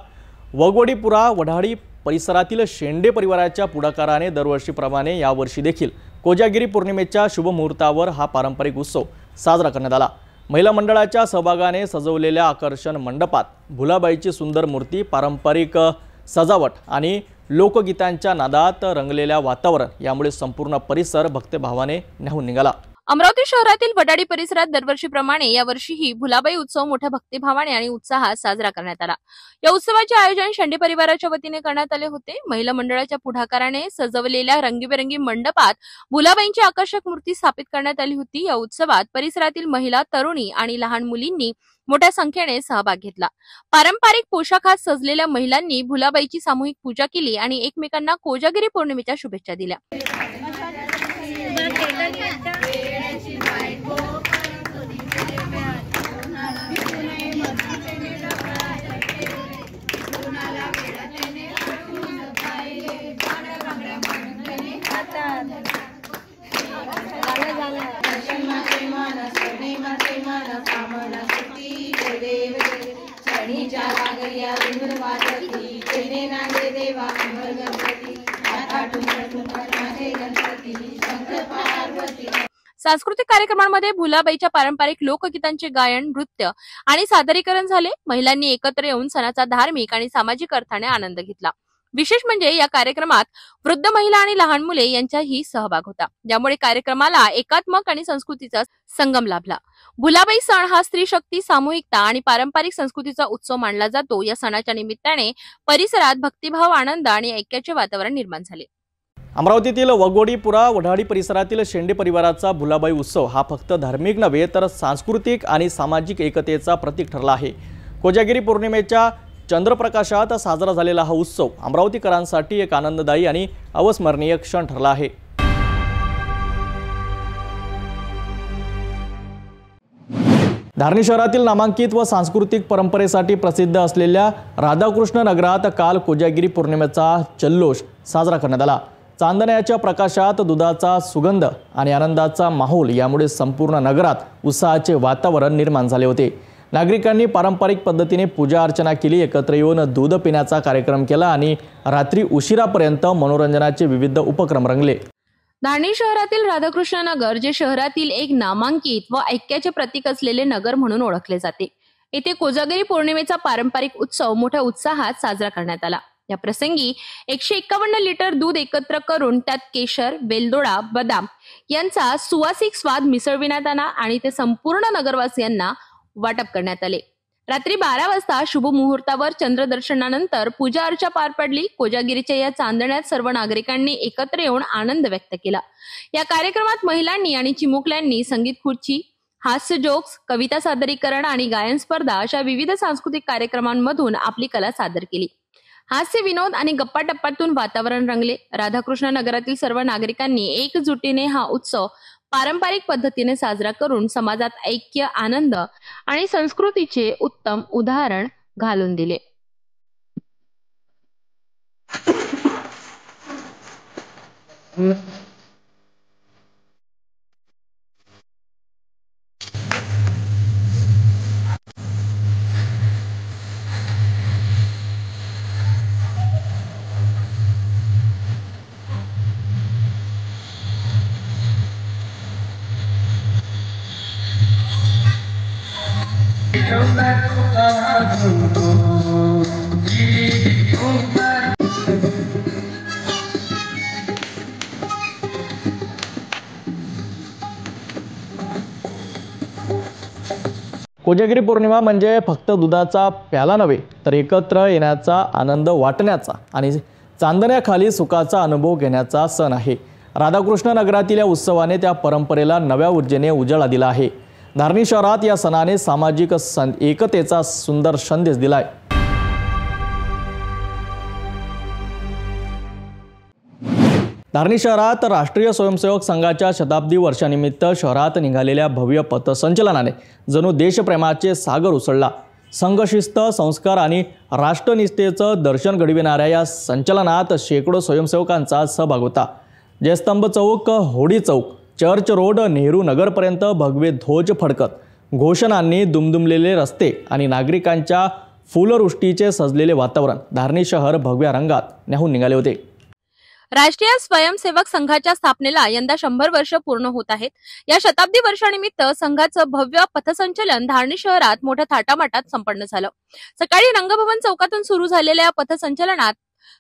वगवडीपुरा वढाडी परिसरातील शेंडे परिवाराच्या पुढाकाराने दरवर्षीप्रमाणे यावर्षी देखील कोजागिरी पौर्णिमेच्या शुभ मुहूर्तावर हा पारंपरिक उत्सव साजरा करण्यात आला। महिला मंडळाच्या सहभागाने सजवलेल्या आकर्षण मंडपात भुलाबाईची सुंदर मूर्ती, पारंपरिक सजावट आणि लोकगीतांच्या नादात रंगलेल्या वातावरण यामुळे संपूर्ण परिसर भक्तिभावाने न्हाऊन निघाला। अमरावती शहरातील वडाडी परिसरात दरवर्षीप्रमाणे यावर्षीही भुलाबाई उत्सव मोठ्या भक्तिभावाने आणि उत्साहात साजरा करण्यात आला। या उत्सवाचे आयोजन शेंडे परिवाराच्या वतीने करण्यात आले होते। महिला मंडळाच्या पुढाकाराने सजवलेल्या रंगीबेरंगी मंडपात भुलाबाईंची आकर्षक मूर्ती स्थापित करण्यात आली होती। या उत्सवात परिसरातील महिला, तरुणी आणि लहान मुलींनी मोठ्या संख्येने सहभाग घेतला। पारंपरिक पोशाखात सजलेल्या महिलांनी भुलाबाईची सामूहिक पूजा केली आणि एकमेकांना कोजागिरी पौर्णिमेच्या शुभेच्छा दिल्या। सांस्कृतिक कार्यक्रमांमध्ये भुलाबाईच्या पारंपरिक लोकगीतांचे गायन, नृत्य आणि सादरीकरण झाले। महिलांनी एकत्र येऊन सणाचा धार्मिक आणि सामाजिक अर्थाने आनंद घेतला। विशेष म्हणजे या कार्यक्रमात वृद्ध महिला आणि लहान मुले यांचाही सहभाग होता, ज्यामुळे कार्यक्रमाला एकात्मक आणि संस्कृतीचा संगम लाभला। भुलाबाई सण हा स्त्री शक्ती, सामूहिकता आणि पारंपरिक संस्कृतीचा उत्सव मानला जातो। या सणाच्या निमित्ताने परिसरात भक्तिभाव, आनंद आणि ऐक्याचे वातावरण निर्माण झाले। अमरावतीतील वगोडीपुरा वडाडी परिसरातील शेंडे परिवाराचा भुलाबाई उत्सव हा फक्त धार्मिक नव्हे तर सांस्कृतिक आणि सामाजिक एकतेचा प्रतीक ठरला आहे। कोजागिरी पौर्णिमेच्या चंद्रप्रकाशात साजरा झालेला हा उत्सव अमरावतीकरांसाठी एक आनंददायी आणि अविस्मरणीय क्षण ठरला आहे। धारणी शहरातील नामांकित व सांस्कृतिक परंपरेसाठी प्रसिद्ध असलेल्या राधाकृष्ण नगरात काल कोजागिरी पौर्णिमेचा जल्लोष साजरा करण्यात आला। चांदण्याच्या प्रकाशात दुधाचा सुगंध आणि आनंदाचा माहोल यामुळे संपूर्ण नगरात उत्साहाचे वातावरण निर्माण झाले होते। नागरिकांनी पारंपरिक पद्धतीने पूजा अर्चना केली, एकत्र येऊन दूध पिण्याचा कार्यक्रम केला आणि रात्री उशिरापर्यंत मनोरंजनाचे विविध उपक्रम रंगले। धारणी शहरातील राधाकृष्ण नगर जे शहरातील एक नामांकित व ऐक्याचे प्रतीक असलेले नगर म्हणून ओळखले जाते। येथे कोजागिरी पौर्णिमेचा पारंपरिक उत्सव मोठ्या उत्साहात साजरा करण्यात आला। या प्रसंगी 151 लिटर दूध एकत्र करून त्यात केशर, वेलदोडा, बदाम यांचा सुवासिक स्वाद मिसळविण्यात आला आणि ते संपूर्ण नगरवासियांना वाटप करण्यात आले। रात्री 12 वाजता शुभ मुहूर्तावर चंद्रदर्शनानंतर पूजा अर्चा पार पडली। कोजागिरीच्या या चांदण्यात सर्व नागरिकांनी एकत्र येऊन आनंद व्यक्त केला। या कार्यक्रमात महिलांनी आणि चिमुकल्यांनी संगीत खुर्ची, हास्य जोक्स, कविता सादरीकरण आणि गायन स्पर्धा अशा विविध सांस्कृतिक कार्यक्रमांमधून आपली कला सादर केली। हास्य, विनोद आणि गप्पाटप्प्यातून वातावरण रंगले। राधाकृष्ण नगरातील सर्व नागरिकांनी एकजुटीने हा उत्सव पारंपरिक पद्धतीने साजरा करून समाजात ऐक्य, आनंद आणि संस्कृतीचे उत्तम उदाहरण घालून दिले। कोजागिरी पौर्णिमा म्हणजे फक्त दुधाचा प्याला नव्हे तर एकत्र येण्याचा, आनंद वाटण्याचा आणि चांदण्याखाली सुखाचा अनुभव घेण्याचा सण आहे। राधाकृष्ण नगरातील या उत्सवाने त्या परंपरेला नव्या ऊर्जेने उजाळा दिला आहे। धारणी शहरात या सणाने सामाजिक एकतेचा सुंदर संदेश दिलाय। धारणी शहरात राष्ट्रीय स्वयंसेवक संघाच्या शताब्दी वर्षानिमित्त शहरात निघालेल्या भव्य पथसंचलनाने जणू देशप्रेमाचे सागर उसळला। संघशिस्त, संस्कार आणि राष्ट्रनिष्ठेचं दर्शन घडविणाऱ्या या संचलनात शेकडो स्वयंसेवकांचा सहभाग होता। जयस्तंभ चौक, होडी चौक, चर्च रोड, नेहरू नगरपर्यंत भगवे ध्वज फडकत घोषणांनी दुमदुमलेले रस्ते आणि नागरिकांच्या फुलवृष्टीचे सजलेले वातावरण धारणी शहर भगव्या रंगात न्हाऊन निघाले होते। राष्ट्रीय स्वयंसेवक संघाच्या स्थापनेला यंदा 100 वर्ष पूर्ण होत आहेत। या शताब्दी वर्षानिमित्त संघाचं भव्य पथसंचलन धारणी शहरात मोठ्या थाटामाटात संपन्न झालं। सकाळी रंगभवन चौकातून सुरू झालेल्या या पथसंचलनात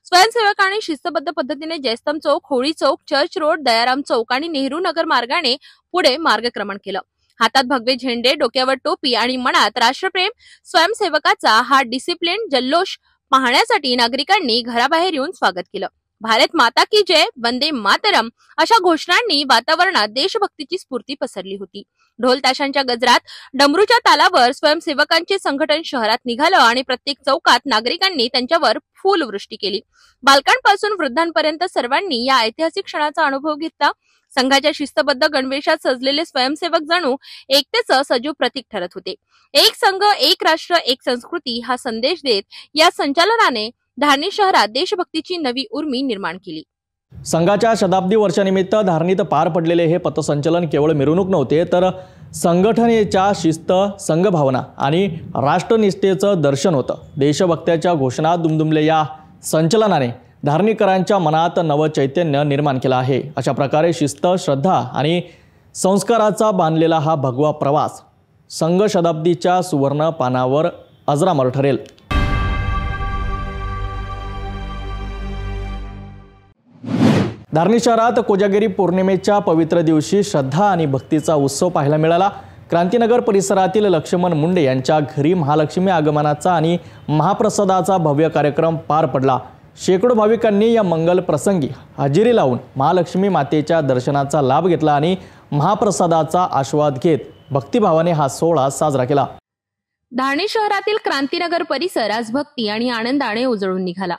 स्वयंसेवकांनी शिस्तबद्ध पद्धतीने जयस्तंभ चौक, होळी चौक, चर्च रोड, दयाराम चौक आणि नेहरू नगर मार्गाने पुढे मार्गक्रमण केलं. हातात भगवे झेंडे, डोक्यावर टोपी आणि मनात राष्ट्रप्रेम, स्वयंसेवकाचा हा डिसिप्लिन जल्लोष पाहण्यासाठी नागरिकांनी घराबाहेर येऊन स्वागत केलं. भारत माता की जय, वंदे मातरम अशा घोषणांनी वातावरणात देशभक्तीची स्फूर्ती पसरली होती. ढोल ताशांच्या गजरात, डमरूच्या तालावर स्वयंसेवकांचे संघटन शहरात निघालं आणि प्रत्येक चौकात नागरिकांनी त्यांच्यावर फुलवृष्टी केली. बालकांपासून वृद्धांपर्यंत सर्वांनी या ऐतिहासिक क्षणाचा अनुभव घेतला. संघाच्या शिस्तबद्ध गणवेशात सजलेले स्वयंसेवक जणू एकतेचं सजीव प्रतीक ठरत होते. एक संघ, एक राष्ट्र, एक संस्कृती हा संदेश देत या संचालनाने धारणी शहरात देशभक्तीची नवी उर्मी निर्माण केली. संघाच्या शताब्दी वर्षानिमित्त धारणीत पार पडलेले हे पथसंचलन केवळ मिरवणूक नव्हते, तर संघटनेच्या शिस्त, संघभावना आणि राष्ट्रनिष्ठेचं दर्शन होतं. देशभक्त्याच्या घोषणा दुमदुमले या संचलनाने धारणीकरांच्या मनात नवं चैतन्य निर्माण केलं आहे. अशा प्रकारे शिस्त, श्रद्धा आणि संस्काराचा बांधलेला हा भगवा प्रवास संघ शताब्दीच्या सुवर्ण पानावर अजरामर ठरेल. धारणी शहरात कोजागिरी पौर्णिमेच्या पवित्र दिवशी श्रद्धा आणि भक्तीचा उत्सव पाहायला मिळाला. क्रांतीनगर परिसरातील लक्ष्मण मुंडे यांच्या घरी महालक्ष्मी आगमनाचा आणि महाप्रसादाचा भव्य कार्यक्रम पार पडला. शेकडो भाविकांनी या मंगल प्रसंगी हजेरी लावून महालक्ष्मी मातेच्या दर्शनाचा लाभ घेतला आणि महाप्रसादाचा आस्वाद घेत भक्तिभावाने हा सोहळा साजरा केला. धारणी शहरातील क्रांतीनगर परिसर आज भक्ती आणि आनंदाने उजळून निघाला.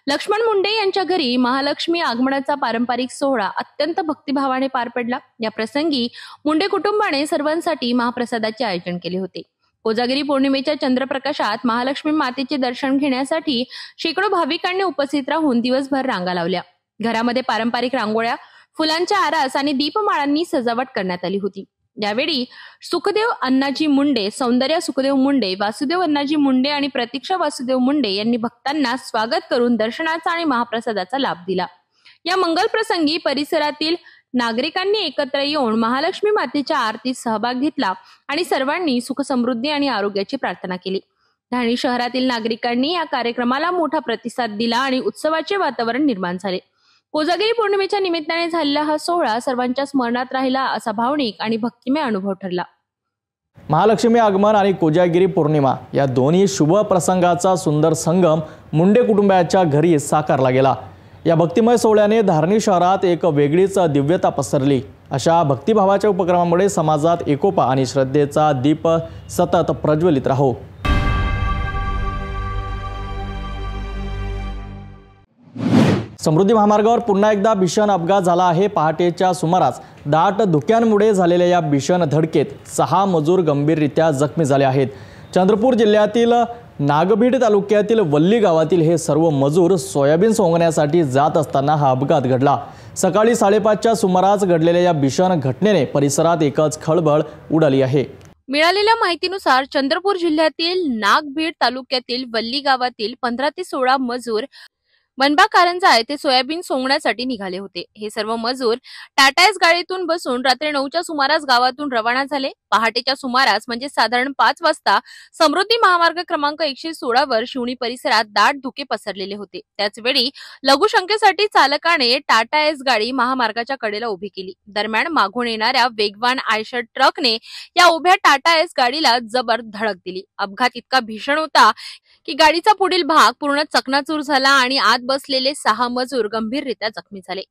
लक्ष्मण मुंडे यांच्या घरी महालक्ष्मी आगमनाचा पारंपरिक सोहळा अत्यंत भक्तिभावाने पार पडला. या प्रसंगी मुंडे कुटुंबाने सर्वांसाठी महाप्रसादाचे आयोजन केले होते. कोजागिरी पौर्णिमेच्या चंद्रप्रकाशात महालक्ष्मी मातेचे दर्शन घेण्यासाठी शेकडो भाविकांनी उपस्थित राहून दिवसभर रांगा लावल्या. घरामध्ये पारंपरिक रांगोळ्या, फुलांच्या आरास आणि दीपमाळांनी सजावट करण्यात आली होती. यावेळी सुखदेव अण्णाजी मुंडे, सौंदर्य सुखदेव मुंडे, वासुदेव अण्णाजी मुंडे आणि प्रतीक्षा वासुदेव मुंडे यांनी भक्तांना स्वागत करून दर्शनाचा आणि महाप्रसादाचा लाभ दिला. या मंगल प्रसंगी परिसरातील नागरिकांनी एकत्र येऊन महालक्ष्मी मातेच्या आरतीत सहभाग घेतला आणि सर्वांनी सुख समृद्धी आणि आरोग्याची प्रार्थना केली. धारणी शहरातील नागरिकांनी या कार्यक्रमाला मोठा प्रतिसाद दिला आणि उत्सवाचे वातावरण निर्माण झाले. कोजागिरी पौर्णिमेच्या निमित्ताने झालेला हा सोहळा सर्वांच्या स्मरणात राहिला असा भावनिक आणि भक्तिमय अनुभव ठरला. महालक्ष्मी आगमन आणि कोजागिरी पौर्णिमा या दोन्ही शुभ प्रसंगाचा सुंदर संगम मुंडे कुटुंबाच्या घरी साकारला गेला. या भक्तिमय सोहळ्याने धारणी शहरात एक वेगळीच दिव्यता पसरली. अशा भक्तिभावाच्या उपक्रमामुळे समाजात एकोपा आणि श्रद्धेचा दीप सतत प्रज्वलित राहो. समृद्धी महामार्गावर पुन्हा एकदा भीषण अपघात झाला आहे. पहाटेच्या सुमारास दाट धुक्यांमुळे झालेल्या या भीषण धडकेत 6 मजूर गंभीररित्या जखमी झाले आहेत. चंद्रपूर जिल्ह्यातील नागभीड तालुक्यातील वल्ली गावातील हे सर्व मजूर सोयाबीन सोंगण्यासाठी जात असताना हा अपघात घडला. सकाळी 5:30च्या सुमारास घडलेल्या या भीषण घटनेने परिसरात एकच खळबळ उडाली आहे. मिळालेल्या माहितीनुसार चंद्रपूर जिल्ह्यातील नागभीड तालुक्यातील वल्ली गावातील 15 ते 16 मजूर मनबा कारंजा येथे सोयाबीन सोंगण्यासाठी निघाले होते. हे सर्व मजूर टाटा एस गाडीतून बसून रात्री 9च्या सुमारास गावातून रवाना झाले. पहाटेच्या सुमारास म्हणजे साधारण 5 वाजता समृद्धी महामार्ग क्रमांक 116 वर शिवणी परिसरात दाट धुके पसरलेले होते. त्याचवेळी लघुशंकेसाठी चालकाने टाटा एस गाडी महामार्गाच्या कडेला उभी केली. दरम्यान मागून येणाऱ्या वेगवान आयशर ट्रकने या उभ्या टाटा एस गाडीला जबर धडक दिली. अपघात इतका भीषण होता की गाडीचा पुढील भाग पूर्ण चकनाचूर झाला आणि आत बसलेले 6 मजूर गंभीररित्या जखमी झाले.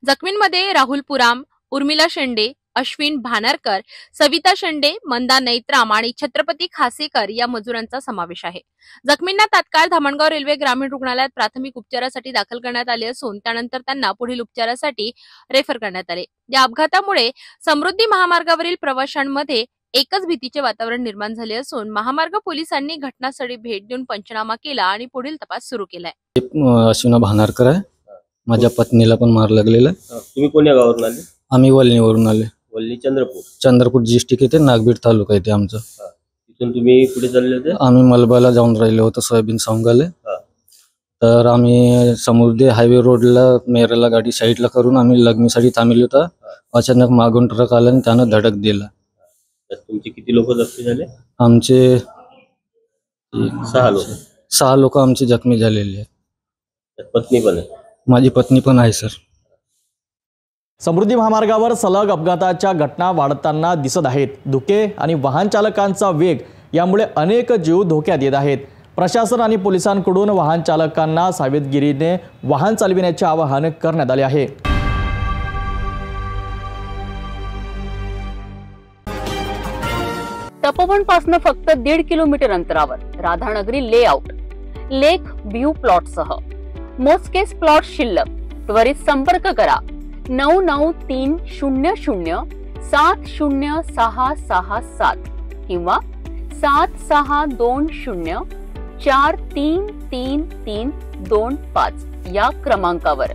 जखमींमध्ये राहुल पुराम, उर्मिला शेंडे, अश्विन भानारकर, सविता शेंडे, मंदा नैत्राम आणि छत्रपती खासेकर या मजुरांचा समावेश आहे. जखमींना तात्काळ धामणगाव रेल्वे ग्रामीण रुग्णालयात प्राथमिक उपचारासाठी दाखल करण्यात आले असून त्यानंतर त्यांना पुढील उपचारासाठी रेफर करण्यात आले. या अपघातामुळे समृद्धी महामार्गावरील प्रवाशांमध्ये एकच भीतीचे वातावरण निर्माण झाले असून महामार्ग पोलिसांनी घटनास्थळी भेट देऊन पंचनामा केला आणि पुढील तपास सुरू केलाय. अश्विना भानारकर आहे. माझ्या पत्नीला पण मार लागलेला. तुम्ही कोण्या गावावरून आले? आम्ही वलनीवरून आले. वल्ली चंद्रपूर डिस्ट्रिक्ट येते, नागभीड तालुका येते आमचं. तिथून तुम्ही कुठे चालले होते? आम्ही मलबाला जाऊन राहिलो होतो सोयाबीन सोंगाले. तर आम्ही समृद्धी हायवे रोडला मेरला गाडी साईडला करून आम्ही लग्नीसाठी थांबलो होता. अचानक मागून ट्रक आला आणि त्यानं धडक दिला. तुमचे किती लोक जखमी झाले? आमचे 6 लोक. 6 लोक आमचे जखमी झालेले आहेत. त्यात पत्नी पण आहे. माझी पत्नी पण आहे सर. समृद्धी महामार्गावर सलग अपघाताच्या घटना वाढताना दिसत आहेत. धुके आणि वाहन चालकांचा वेग यामुळे अनेक जीव धोक्यात येत आहेत. प्रशासन आणि पोलिसांकडून वाहन चालकांना सावधगिरीने वाहन चालविण्याचे आवाहन करण्यात आले आहे. तपोवन पासून फक्त 1.5 किलोमीटर अंतरावर राधानगरी लेआउट, लेक व्ह्यू प्लॉट सह मोजकेच प्लॉट शिल्लक. त्वरित संपर्क करा 9930706667 किंवा 7620433325 या क्रमांकावर.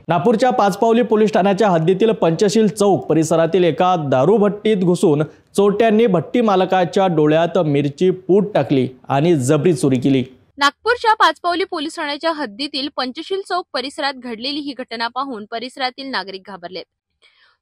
नागपूरच्या पाचपावली पोलीस ठाण्याच्या हद्दीतील पंचशील चौक परिसरातील एका दारूभट्टीत घुसून चोरट्यांनी भट्टी मालकाच्या डोळ्यात मिरची पूड टाकली आणि जबरी चोरी केली. नागपूरच्या पाचपावली पोलीस ठाण्याच्या हद्दीतील पंचशील चौक परिसरात घडलेली ही घटना पाहून परिसरातील नागरिक घाबरलेत.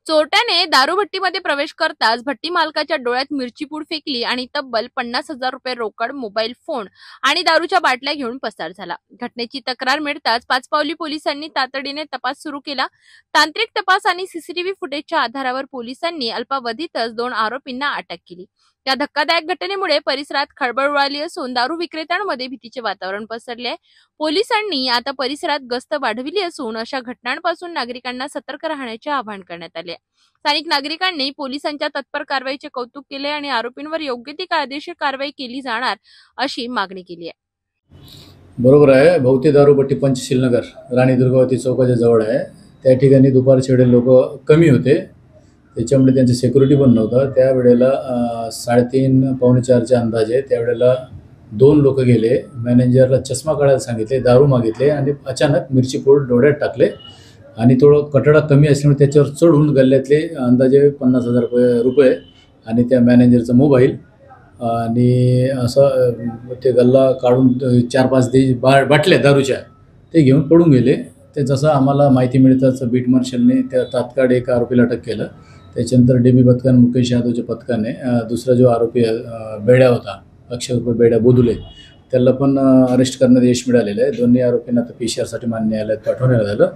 चोरट्याने दारूभट्टीमध्ये प्रवेश करताच भट्टी मालकाच्या डोळ्यात मिरची पूड फेकली आणि तब्बल 50,000 रुपये रोकड, मोबाईल फोन आणि दारूच्या बाटल्या घेऊन पसार झाला. घटनेची तक्रार मिळताच पाचपावली पोलिसांनी तातडीने तपास सुरू केला. तांत्रिक तपास आणि सीसीटीव्ही फुटेजच्या आधारावर पोलिसांनी अल्पावधीतच 2 आरोपींना अटक केली. या धक्कादायक घटनेमुळे परिसरात खळबळ उडाली असून दारू विक्रेत्यांमध्ये भीतीचे वातावरण पसरले आहे. पोलिसांनी आता परिसरात गस्त वाढविली असून अशा घटनांपासून नागरिकांना सतर्क राहण्याचे आवाहन करण्यात आले. स्थानिक नागरिकांनी पोलिसांच्या तत्पर कारवाईचे कौतुक केले आणि आरोपींवर योग्य ती कायदेशीर कारवाई केली जाणार अशी मागणी केली आहे. बरोबर आहे. भोवती दारूभट्टी पंचशील नगर राणी दुर्गावती चौकाच्या जवळ आहे. त्या ठिकाणी दुपारच्या वेळेला लोक कमी होते, त्याच्यामुळे त्यांचं सिक्युरिटी पण नव्हतं. त्यावेळेला 3:30-4:15च्या अंदाजे त्यावेळेला 2 लोक गेले. मॅनेजरला चष्मा काढायला सांगितले, दारू मागितले आणि अचानक मिरची पूड डोळ्यात टाकले आणि थोडं कटडा कमी असल्यामुळे त्याच्यावर चढून गल्ल्यातले अंदाजे 50,000 रुपये आणि त्या मॅनेजरचा मोबाईल आणि असं ते गल्ला काढून 4-5 बाटल्या दारूच्या ते घेऊन पडून गेले. ते जसं आम्हाला माहिती मिळताच बीट मार्शलने त्या तात्काळ एक आरोपीला अटक केलं. त्याच्यानंतर DB पथकाने, मुकेश यादवच्या पथकाने दुसरा जो आरोपी बेड्या होता, अक्षय रुपये बेड्या बोधुले, त्याला पण अरेस्ट करण्यात यश मिळालेलं आहे. दोन्ही आरोपींना तर PCR मान्य न्यायालयात पाठवण्यात आलं.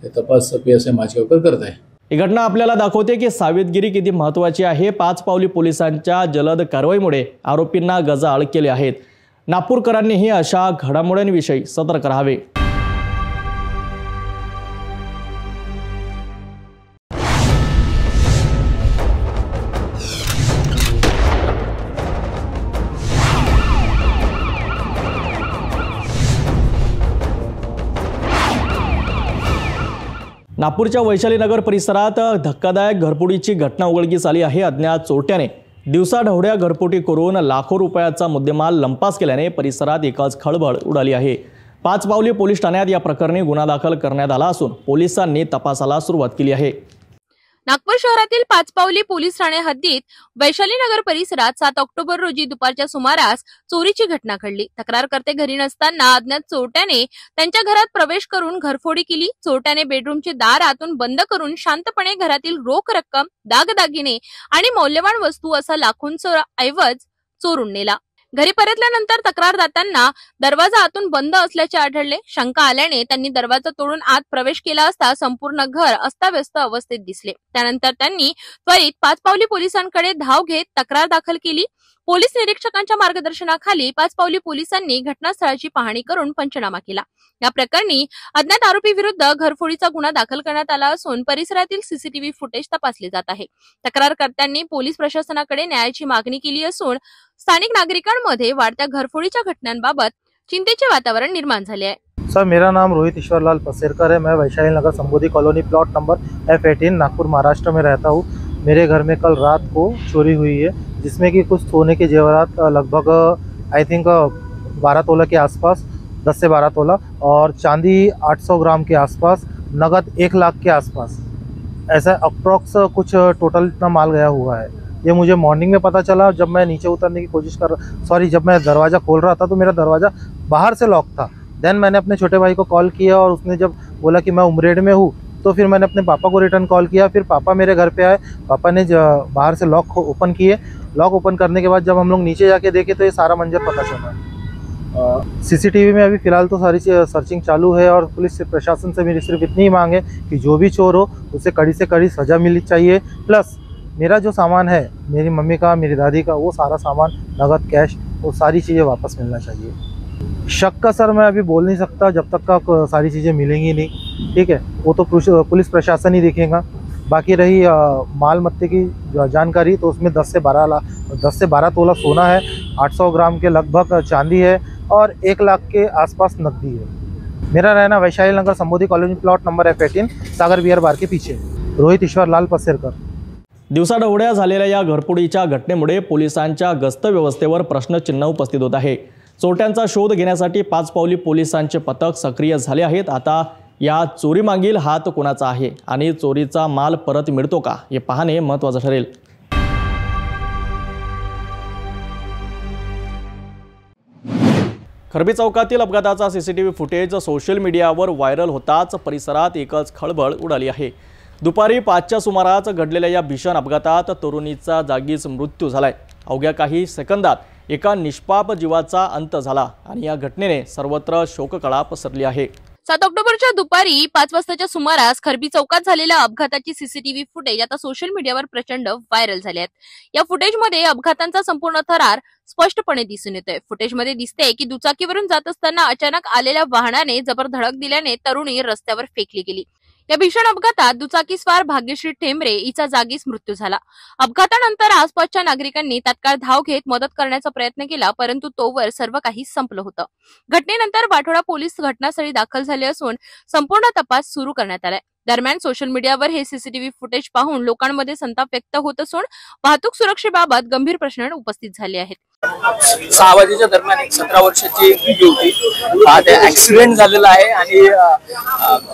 हे तपास PSI माजगावकर करत आहे. ही घटना आपल्याला दाखवते की सावधगिरी किती महत्त्वाची आहे. पाचपावली पोलिसांच्या जलद कारवाईमुळे आरोपींना गजाआड केले आहेत. नागपूरकरांनीही अशा घडामोडींविषयी सतर्क राहावे. नागपूरच्या वैशालीनगर परिसरात धक्कादायक घरफोडीची घटना उघडकीस आली आहे. अज्ञात चोरट्याने दिवसाढवळ्या घरफोडी करून लाखो रुपयाचा मुद्देमाल लंपास केल्याने परिसरात एकच खळबळ उडाली आहे. पाचपावली पोलीस ठाण्यात या प्रकरणी गुन्हा दाखल करण्यात आला असून पोलिसांनी तपासाला सुरुवात केली आहे. नागपूर शहरातील पाचपावली पोलीस ठाणे हद्दीत वैशालीनगर परिसरात 7 ऑक्टोबर रोजी दुपारच्या सुमारास चोरीची घटना घडली. तक्रारकर्ते घरी नसताना अज्ञात चोरट्याने त्यांच्या घरात प्रवेश करून घरफोडी केली. चोरट्याने बेडरूमचे दार आतून बंद करून शांतपणे घरातील रोख रक्कम, दागदागिने आणि मौल्यवान वस्तू असा लाखोंचा ऐवज चोरून नेला. घरी परतल्यानंतर तक्रारदात्यांना दरवाजा आतून बंद असल्याचे आढळले. शंका आल्याने त्यांनी दरवाजा तोडून आत प्रवेश केला असता संपूर्ण घर अस्ताव्यस्त अवस्थेत दिसले. त्यानंतर त्यांनी त्वरित पाचपावली पोलिसांकडे धाव घेत तक्रार दाखल केली. पोलीस निरीक्षकांच्या मार्गदर्शनाखाली पाचपावली पोलिसांनी घटनास्थळाची पाहणी करून पंचनामा केला. या प्रकरणी अज्ञात आरोपी विरुद्ध घरफोडीचा गुन्हा दाखल करण्यात आला असून परिसरातील सीसीटीव्ही फुटेज तपासले जात आहे. तक्रारकर्त्यांनी पोलीस प्रशासनाकडे न्यायाची मागणी केली असून स्थानिक नागरिकांमध्ये वाढत्या घरफोडीच्या घटनांबाबत चिंतेचे वातावरण निर्माण झाले आहे. सर, मेरा नाम रोहित ईश्वरलाल पसेरकर है. मैं Vaishali Nagar Sambodhi colony plot number F18 Nagpur Maharashtra में रहता हूँ. मेरे घर में कल रात को चोरी हुई है, जिसमें कि कुछ सोने के जेवरात लगभग आई थिंक 12 तोला के आसपास, 10 से 12 तोला, और चांदी 800 ग्राम के आसपास, नगद 1 लाख के आसपास, ऐसा अप्रॉक्स कुछ टोटल इतना माल गया हुआ है. ये मुझे मॉर्निंग में पता चला. जब मैं नीचे उतरने की कोशिश जब मैं दरवाज़ा खोल रहा था तो मेरा दरवाज़ा बाहर से लॉक था. देन मैंने अपने छोटे भाई को कॉल किया और उसने जब बोला कि मैं उमरेड में हूँ तो फिर मैंने अपने पापा को रिटर्न कॉल किया। फिर पापा मेरे घर पे आए, पापा ने बाहर से लॉक ओपन किए। लॉक ओपन करने के बाद जब हम लोग नीचे जाके देखे तो ये सारा मंजर पता चला। सीसीटीवी में अभी फ़िलहाल तो सारी सर्चिंग चालू है और पुलिस प्रशासन से मेरी सिर्फ इतनी ही मांग है कि जो भी चोर हो उसे कड़ी से कड़ी सज़ा मिलनी चाहिए। प्लस मेरा जो सामान है, मेरी मम्मी का, मेरी दादी का, वो सारा सामान, नगद, कैश, वो सारी चीज़ें वापस मिलना चाहिए। शक का सर मैं अभी बोल नहीं सकता जब तक का सारी चीज़ें मिलेंगी नहीं, ठीक है, वो तो पुलिस प्रशासन ही देखेगा। बाकी रही माल मत्ते की जानकारी तो उसमें 10 से 12 तोला सोना है, 800 ग्राम के लगभग चांदी है और 1 लाख के आसपास नकदी है। मेरा रहना Vaishali Nagar Sambodhi colony plot number F18 Sagar beer bar के पीछे। रोहित ईश्वरलाल पसेरकर। दिवसाढवळ्या झालेल्या या घरफोडीच्या घटनेमुळे पोलिसांच्या गस्त व्यवस्थेवर प्रश्नचिन्ह उपस्थित होत आहे। चोरट्यांचा शोध घेण्यासाठी 5 पावली पोलिसांचे पथक सक्रिय झाले आहेत। आता या चोरीमागील हात कोणाचा आहे आणि चोरीचा माल परत मिळतो का हे पाहणे महत्त्वाचं ठरेल। खरबी चौकातील अपघाताचा सीसीटीव्ही फुटेज सोशल मीडियावर व्हायरल होताच परिसरात एकच खळबळ उडाली आहे। दुपारी 5च्या सुमारास घडलेल्या या भीषण अपघातात तरुणीचा जागीच मृत्यू झालाय। अवघ्या काही सेकंदात एका निष्पाप जीवाचा अंत झाला आणि या घटनेने सर्वत्र शोककळा पसरली आहे। 7 ऑक्टोबरच्या दुपारी 5 वाजताच्या सुमारास खरबी चौकात झालेल्या अपघाताची सीसीटीव्ही फुटेज आता सोशल मीडियावर प्रचंड व्हायरल झाले आहेत। या फुटेजमध्ये अपघातांचा संपूर्ण थरार स्पष्टपणे दिसून येतोय। फुटेजमध्ये दिसते की दुचाकीवरून जात असताना अचानक आलेल्या वाहनाने जबर धडक दिल्याने तरुणी रस्त्यावर फेकली गेली। या भीषण अपघातात दुचाकीस्वार भाग्यश्री ठेंबरे हिचा जागीच मृत्यू झाला। अपघातानंतर आसपासच्या नागरिकांनी तात्काळ धाव घेत मदत करण्याचा प्रयत्न केला, परंतु तोवर सर्व काही संपलं होतं। घटनेनंतर वाठोडा पोलीस घटनास्थळी दाखल झाले असून संपूर्ण तपास सुरू करण्यात आलाय। दरम्यान सोशल मीडियावर हे सीसीटीव्ही फुटेज पाहून लोकांमध्ये संताप व्यक्त होत असून वाहतूक सुरक्षेबाबत गंभीर प्रश्न उपस्थित झाले आहेत। 6 वाजेच्या दरम्यान एक 17 वर्षाची एक मुलगी होती। त्या ऍक्सिडेंट झालेला आहे आणि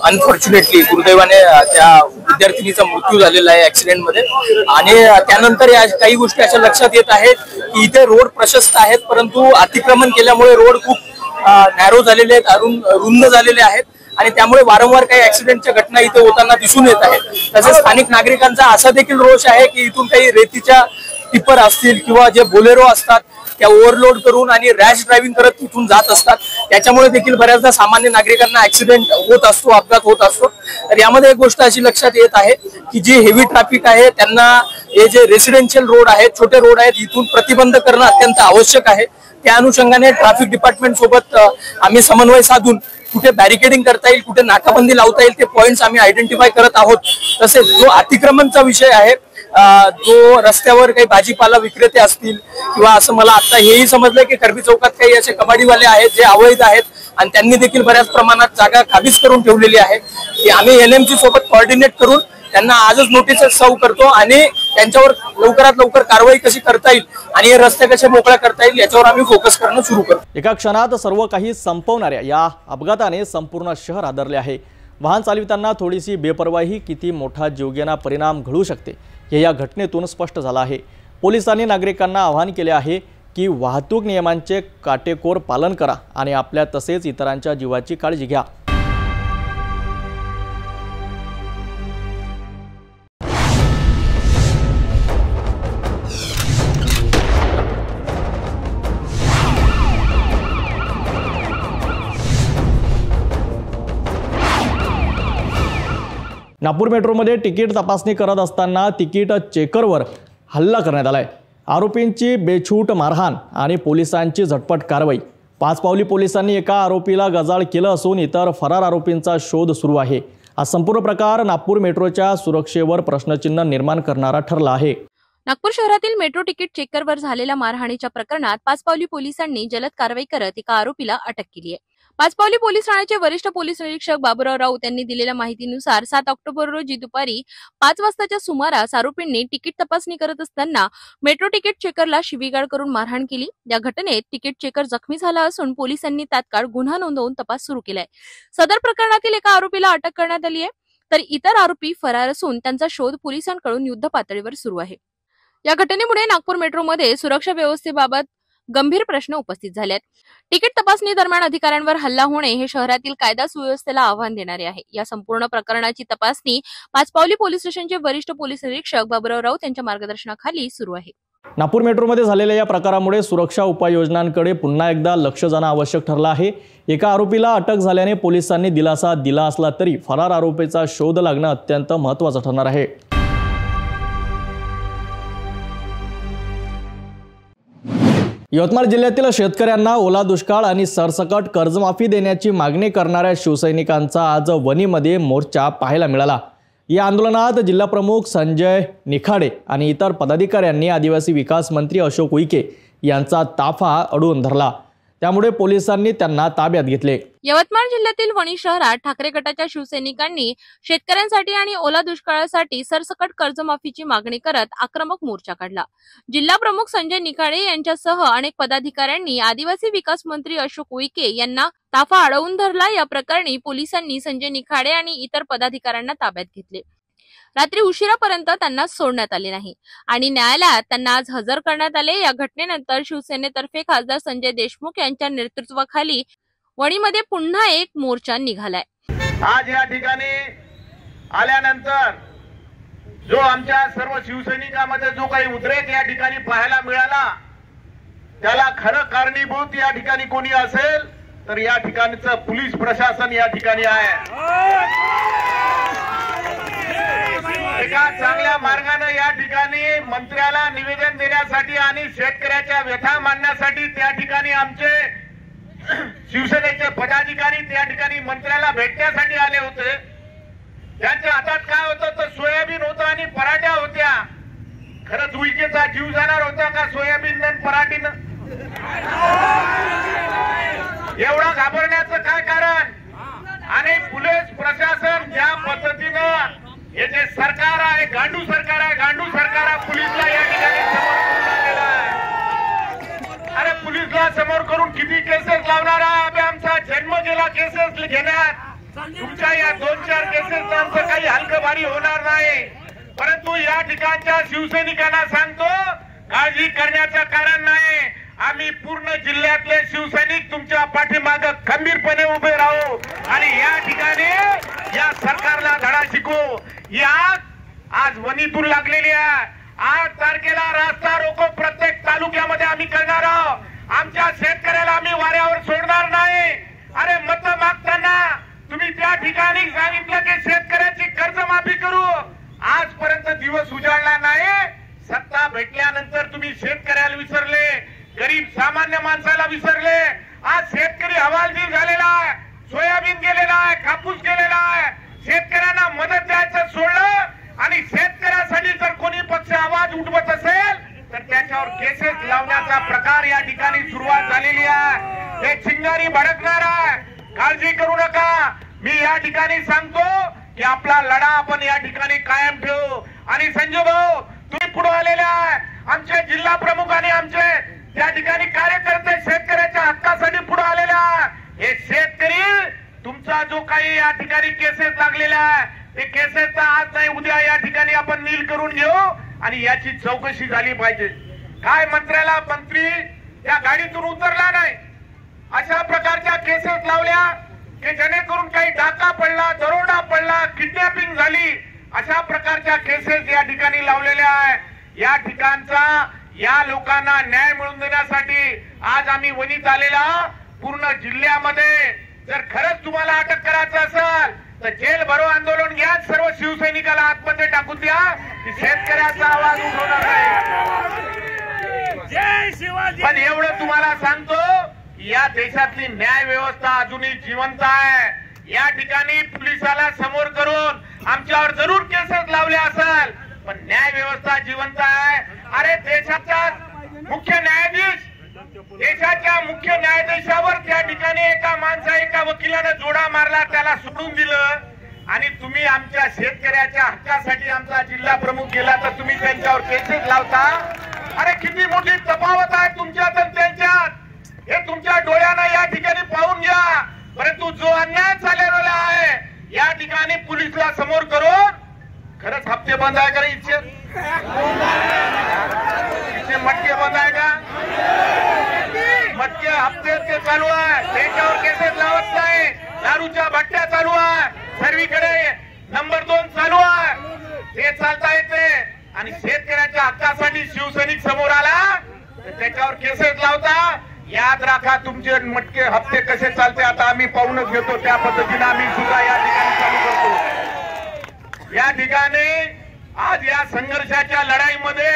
अनफॉर्च्युनेटली दुर्दैवाने त्या विद्यार्थिनीचा मृत्यू झालेला आहे ऍक्सिडेंट मध्ये। आणि त्यानंतर या काही गोष्टी अशा लक्षात येत आहेत की इथे रोड प्रशस्त आहेत, परंतु अतिक्रमण केल्यामुळे रोड खूप नॅरो झालेले आहेत, रुंद झालेले आहेत आणि त्यामुळे वारंवार काही ऍक्सिडेंटच्या घटना इथे होताना दिसून येत आहेत। तसेच स्थानिक नागरिकांचा असा देखील रोष आहे की इथून काही रेतीच्या टिपर असतील किंवा जे बोलेरो असतात त्या ओव्हरलोड करून आणि रॅश ड्रायव्हिंग करत तिथून जात असतात, त्याच्यामुळे देखील बऱ्याचदा सामान्य नागरिकांना ऍक्सिडेंट होत असतो, अपघात होत असतो। तर यामध्ये एक गोष्ट अशी लक्षात येत आहे की जी हेवी ट्रॅफिक आहे त्यांना हे जे रेसिडेन्शियल रोड आहेत, छोटे रोड आहेत, इथून प्रतिबंध करणं अत्यंत आवश्यक आहे। त्या अनुषंगाने ट्रॅफिक डिपार्टमेंट सोबत आम्ही समन्वय साधून कुठे बॅरिकेडिंग करता येईल, कुठे नाकाबंदी लावता येईल ते पॉइंट्स आम्ही आयडेंटिफाय करत आहोत। तसेच जो अतिक्रमणचा विषय आहे, जो रस्त्यावर काही भाजीपाला विक्रेते असतील किंवा असं मला आता हेही समजलं की खरबी चौकात काही असे कबाडीवाले आहेत जे अवैध आहेत आणि त्यांनी देखील बऱ्याच प्रमाणात जागा काबीज करून ठेवलेली आहे। की आम्ही NMC सोबत कोऑर्डिनेट करून त्यांना आजच नोटीस सर्व करतो आणि त्यांच्यावर लवकरात लवकर कारवाई कशी करता येईल आणि हे रस्ते कसे मोकळ्या करता येईल याच्यावर आम्ही फोकस करणं सुरू करतो। एका क्षणात सर्व काही संपवणाऱ्या या अपघाताने संपूर्ण शहर आदरले आहे। वाहन चालविताना थोडीशी बेपर्वाही किती मोठा जीवघेणा परिणाम घडू शकते हे या घटनेतून स्पष्ट झालं आहे। पोलिसांनी नागरिकांना आवाहन केले आहे की वाहतूक नियमांचे काटेकोर पालन करा आणि आपल्या तसेच इतरांच्या जीवाची काळजी घ्या। नागपूर मेट्रोमध्ये तिकीट तपासणी करत असताना तिकीट चेकरवर हल्ला करण्यात आलाय। आरोपींची बेछूट मारहाण आणि पोलिसांची झटपट कारवाई। 5 पावली पोलिसांनी एका आरोपीला गजाळ केलं असून इतर फरार आरोपींचा शोध सुरू आहे। हा संपूर्ण प्रकार नागपूर मेट्रोच्या सुरक्षेवर प्रश्नचिन्ह निर्माण करणारा ठरला आहे। नागपूर शहरातील मेट्रो तिकीट चेकरवर झालेल्या मारहाणीच्या प्रकरणात 5 पावली पोलिसांनी जलद कारवाई करत एका आरोपीला अटक केली आहे। 5 पावली पोलीस ठाण्याचे वरिष्ठ पोलीस निरीक्षक बाबूराव राऊत यांनी दिलेल्या माहितीनुसार 7 ऑक्टोबर रोजी दुपारी 5 वाजताच्या सुमारास आरोपींनी तिकीट तपासणी करत असताना मेट्रो तिकीट चेकरला शिवीगाळ करून मारहाण केली। या घटनेत तिकीट चेकर जखमी झाला असून पोलिसांनी तात्काळ गुन्हा नोंदवून तपास सुरू केलाय। सदर प्रकरणातील एका आरोपीला अटक करण्यात आली आहे, तर इतर आरोपी फरार असून त्यांचा शोध पोलिसांकडून युद्ध पातळीवर सुरू आहे। या घटनेमुळे नागपूर मेट्रोमध्ये सुरक्षा व्यवस्थेबाबत गंभीर प्रश्न उपस्थित झाले आहेत. तिकीट तपासणी दरम्यान अधिकाऱ्यांवर हल्ला होणे हे शहरातील कायदा सुव्यवस्थेला आव्हान देणारे आहे. या संपूर्ण प्रकरणाची तपासणी पाचपावली पोलीस स्टेशनचे वरिष्ठ पोलीस निरीक्षक बाबुराव राऊत यांच्या मार्गदर्शनाखाली सुरू आहे. नागपूर मेट्रोमध्ये झालेल्या या प्रकारामुळे सुरक्षा उपाययोजनांकडे पुन्हा एकदा लक्ष जाणं आवश्यक ठरलं आहे. एका आरोपीला अटक झाल्याने पोलिसांनी दिलासा दिला असला तरी फरार आरोपीचा शोध लागणं अत्यंत महत्त्वाचं ठरणार आहे. यवतमाळ जिल्ह्यातील शेतकऱ्यांना ओला दुष्काळ आणि सरसकट कर्जमाफी देण्याची मागणी करणाऱ्या शिवसैनिकांचा आज वणीमध्ये मोर्चा पाहायला मिळाला. या आंदोलनात जिल्हाप्रमुख संजय निखाडे आणि इतर पदाधिकाऱ्यांनी आदिवासी विकास मंत्री अशोक उईके यांचा ताफा अडवून धरला. त्यामुळे पोलिसांनी त्यांना ताब्यात घेतले. यवतमाळ जिल्ह्यातील वणी शहरात ठाकरे गटाच्या शिवसैनिकांनी शेतकऱ्यांसाठी आणि ओला दुष्काळासाठी सरसकट कर्जमाफीची मागणी करत आक्रमक मोर्चा काढला. जिल्हा प्रमुख संजय निखाडे यांच्यासह अनेक पदाधिकाऱ्यांनी आदिवासी विकास मंत्री अशोक उईके यांना ताफा अडवून धरला. या प्रकरणी पोलिसांनी संजय निखाडे आणि इतर पदाधिकाऱ्यांना ताब्यात घेतले. रात्री उशिरापर्यंत त्यांना सोडण्यात आले नाही आणि न्यायालयात त्यांना आज हजर करण्यात आले. या घटनेनंतर शिवसेनेतर्फे खासदार संजय देशमुख यांच्या नेतृत्वाखाली वणीमध्ये पुन्हा एक मोर्चा निघालाय. आज या ठिकाणी आल्यानंतर जो आमच्या सर्व शिवसैनिकांमध्ये जो काही उद्रेक या ठिकाणी पाहायला मिळाला, त्याला खरं कारणीभूत या ठिकाणी कोणी असेल तर या ठिकाणचं पोलीस प्रशासन या ठिकाणी आहे. एका चांगल्या मार्गाने या ठिकाणी मंत्र्याला निवेदन देण्यासाठी आणि शेतकऱ्याच्या व्यथा मांडण्यासाठी त्या ठिकाणी आमचे शिवसेनेचे पदाधिकारी त्या ठिकाणी मंत्र्याला भेटण्यासाठी आले होते. त्यांच्या हातात काय होतं तर सोयाबीन होतं आणि पराठ्या होत्या. खरंच उईकेचा जीव जाणार होता का सोयाबीन आणि पराठीनं? एवढा घाबरण्याचं काय कारण? आणि पोलीस प्रशासन ज्या पद्धतीनं हे जे सरकार आहे, गांडू सरकार आहे, गांडू सरकार पोलीसला या ठिकाणी समोर करून आलेला आहे. अरे पोलीसला समोर करून किती केसेस लावणार आहे? आमचा जन्म गेला केसेस घेण्यात. तुमच्या या 2-4 केसेस आमचं काही हलकं भारी होणार नाही. परंतु या ठिकाणच्या शिवसैनिकांना सांगतो, काळजी करण्याचं कारण नाही. आम्ही पूर्ण जिल्ह्यातले शिवसैनिक तुमच्या पाठीमागे खंबीरपणे उभे राहू आणि या ठिकाणी या सरकारला धडा शिकवू. या आज वणीतून लागलेली आहे. 8 तारखेला रास्ता रोको प्रत्येक तालुक्यामध्ये आम्ही करणार आहोत. आमच्या शेतकऱ्याला आम्ही वाऱ्यावर सोडणार नाही. अरे मत मागताना तुम्ही त्या ठिकाणी सांगितलं की शेतकऱ्याची कर्जमाफी करू. आजपर्यंत दिवस उजाडला नाही. सत्ता भेटल्यानंतर तुम्ही शेतकऱ्याला विसरले, गरीब सामान्य माणसाला विसरले. आज शेतकरी हवालदिल झालेला आहे, सोयाबीन गेलेला आहे, कापूस गेलेला आहे. शेतकऱ्यांना मदत द्यायचं सोडलं आणि शेतकऱ्यासाठी जर कोणी पक्ष आवाज उठवत असेल तर त्याच्यावर केसेस लावण्याचा प्रकार या ठिकाणी सुरुवात झालेली आहे. हे चिंगारी भडकणार आहे. काळजी करू नका. मी या ठिकाणी सांगतो की आपला लढा आपण या ठिकाणी कायम ठेवू. आणि संजय भाऊ तुम्ही पुढे आलेले आहे. आमचे जिल्हा प्रमुख आणि आमचे त्या ठिकाणी कार्यकर्ते शेतकऱ्याच्या हक्कासाठी पुढे आलेले आहे. हे शेतकरी तुमचा जो काही या ठिकाणी केसेस लागलेला आहे ते केसेसचा आज नाही उद्या या ठिकाणी आपण नील करून घेऊ आणि याची चौकशी झाली पाहिजे. काय मंत्र्याला मंत्री त्या गाडीतून उतरला नाही, अशा प्रकारच्या केसेस लावल्या की जेणेकरून काही डाका पडला, दरोडा पडला, किडनॅपिंग झाली, अशा प्रकारच्या केसेस या ठिकाणी लावलेल्या आहे. या ठिकाणचा या लोकांना न्याय मिळवून देण्यासाठी आज आम्ही वणीत आलेला. पूर्ण जिल्ह्यामध्ये जर खरंच तुम्हाला अटक करायचं असेल तर जेल भरो आंदोलन घ्या. सर्व शिवसैनिकाला आतमध्ये टाकून द्या की शेतकऱ्याचा आवाज उठवणार नाही. पण एवढं तुम्हाला सांगतो, या देशातली न्याय व्यवस्था अजूनही जिवंत आहे. या ठिकाणी पोलिसाला समोर करून आमच्यावर जरूर केसेस लावले असेल पण न्याय व्यवस्था जिवंत आहे. अरे देशाचा मुख्य न्यायाधीश, देशाच्या मुख्य न्यायाधीशावर त्या ठिकाणी एका एका वकिलाने जोडा मारला, त्याला सोडून दिलं आणि तुम्ही आमच्या शेतकऱ्याच्या हक्कासाठी आमचा जिल्हा प्रमुख गेला तर तुम्ही त्यांच्यावर केसेस लावता. अरे किती मोठी तफावत आहे तुमच्यात आणि त्यांच्यात, हे तुमच्या डोळ्यानं या ठिकाणी पाहून घ्या. परंतु जो अन्याय झालेला आहे या ठिकाणी पोलिसला समोर करून खरंच हप्ते बंद आहे का इच्छे मटके बंद आहे का? चालू आहे, त्याच्यावर केसेस लावत नाही. दारूच्या भट्ट्या चालू आहे, सर्वीकडे नंबर 2 चालू आहे. ते चालता येते आणि शेतकऱ्याच्या हक्कासाठी शिवसैनिक समोर आला तर त्याच्यावर केसेस लावता. याद राखा, तुमचे मटके हप्ते कसे चालते आता आम्ही पाहूनच घेतो. त्या पद्धतीने आम्ही सुद्धा या ठिकाणी चालू करतो. या ठिकाणी आज या संघर्षाच्या लढाईमध्ये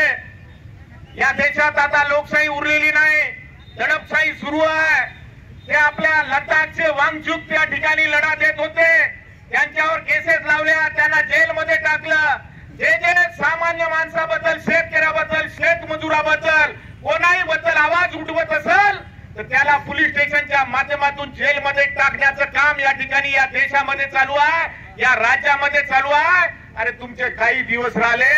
या देशात आता लोकशाही उरलेली नाही, दडपशाही सुरू आहे. ते आपल्या लडाखचे वांगचूक त्या ठिकाणी लढा देत होते, त्यांच्यावर केसेस लावल्या, त्यांना जेलमध्ये टाकलं. जे सामान्य माणसाबद्दल, शेतकऱ्याबद्दल, शेतमजुराबद्दल, कोणाही बद्दल आवाज उठवत असेल तर त्याला पोलीस स्टेशनच्या माध्यमातून जेलमध्ये टाकण्याचं काम या ठिकाणी या देशामध्ये चालू आहे, या राज्यामध्ये चालू आहे. अरे तुमचे काही दिवस राहिले,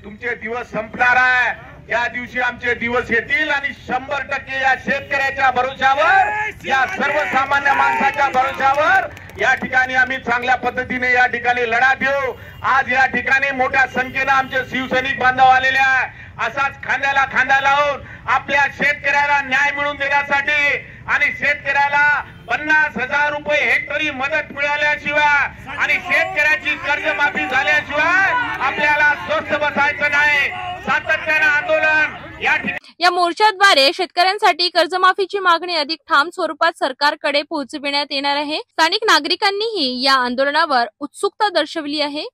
तुमचे दिवस संपणार आहे. या दिवशी आमचे दिवस येतील आणि 100% या शेतकऱ्याच्या भरोशावर, या सर्वसामान्य माणसाच्या भरोशावर या ठिकाणी आम्ही चांगल्या पद्धतीने या ठिकाणी लढा देऊ. आज या ठिकाणी मोठ्या संख्येने आमचे शिवसैनिक बांधव आलेले आहे. असाच खांद्याला खांदा लावून आपल्या शेतकऱ्याला न्याय मिळवून देण्यासाठी आणि शेतकऱ्याला 50,000 रुपये हेक्टरी मदत मिळाल्याशिवाय आणि शेतकऱ्याची कर्जमाफी झाल्याशिवाय आपल्याला स्वस्थ बसायचं नाही. सातत्याने आंदोलन या मोर्चाद्वारे शेतकऱ्यांसाठी कर्जमाफीची मागणी अधिक ठाम स्वरूपात सरकारकडे पोहोचविण्यात येणार आहे. स्थानिक नागरिकांनीही या आंदोलनावर उत्सुकता दर्शवली आहे.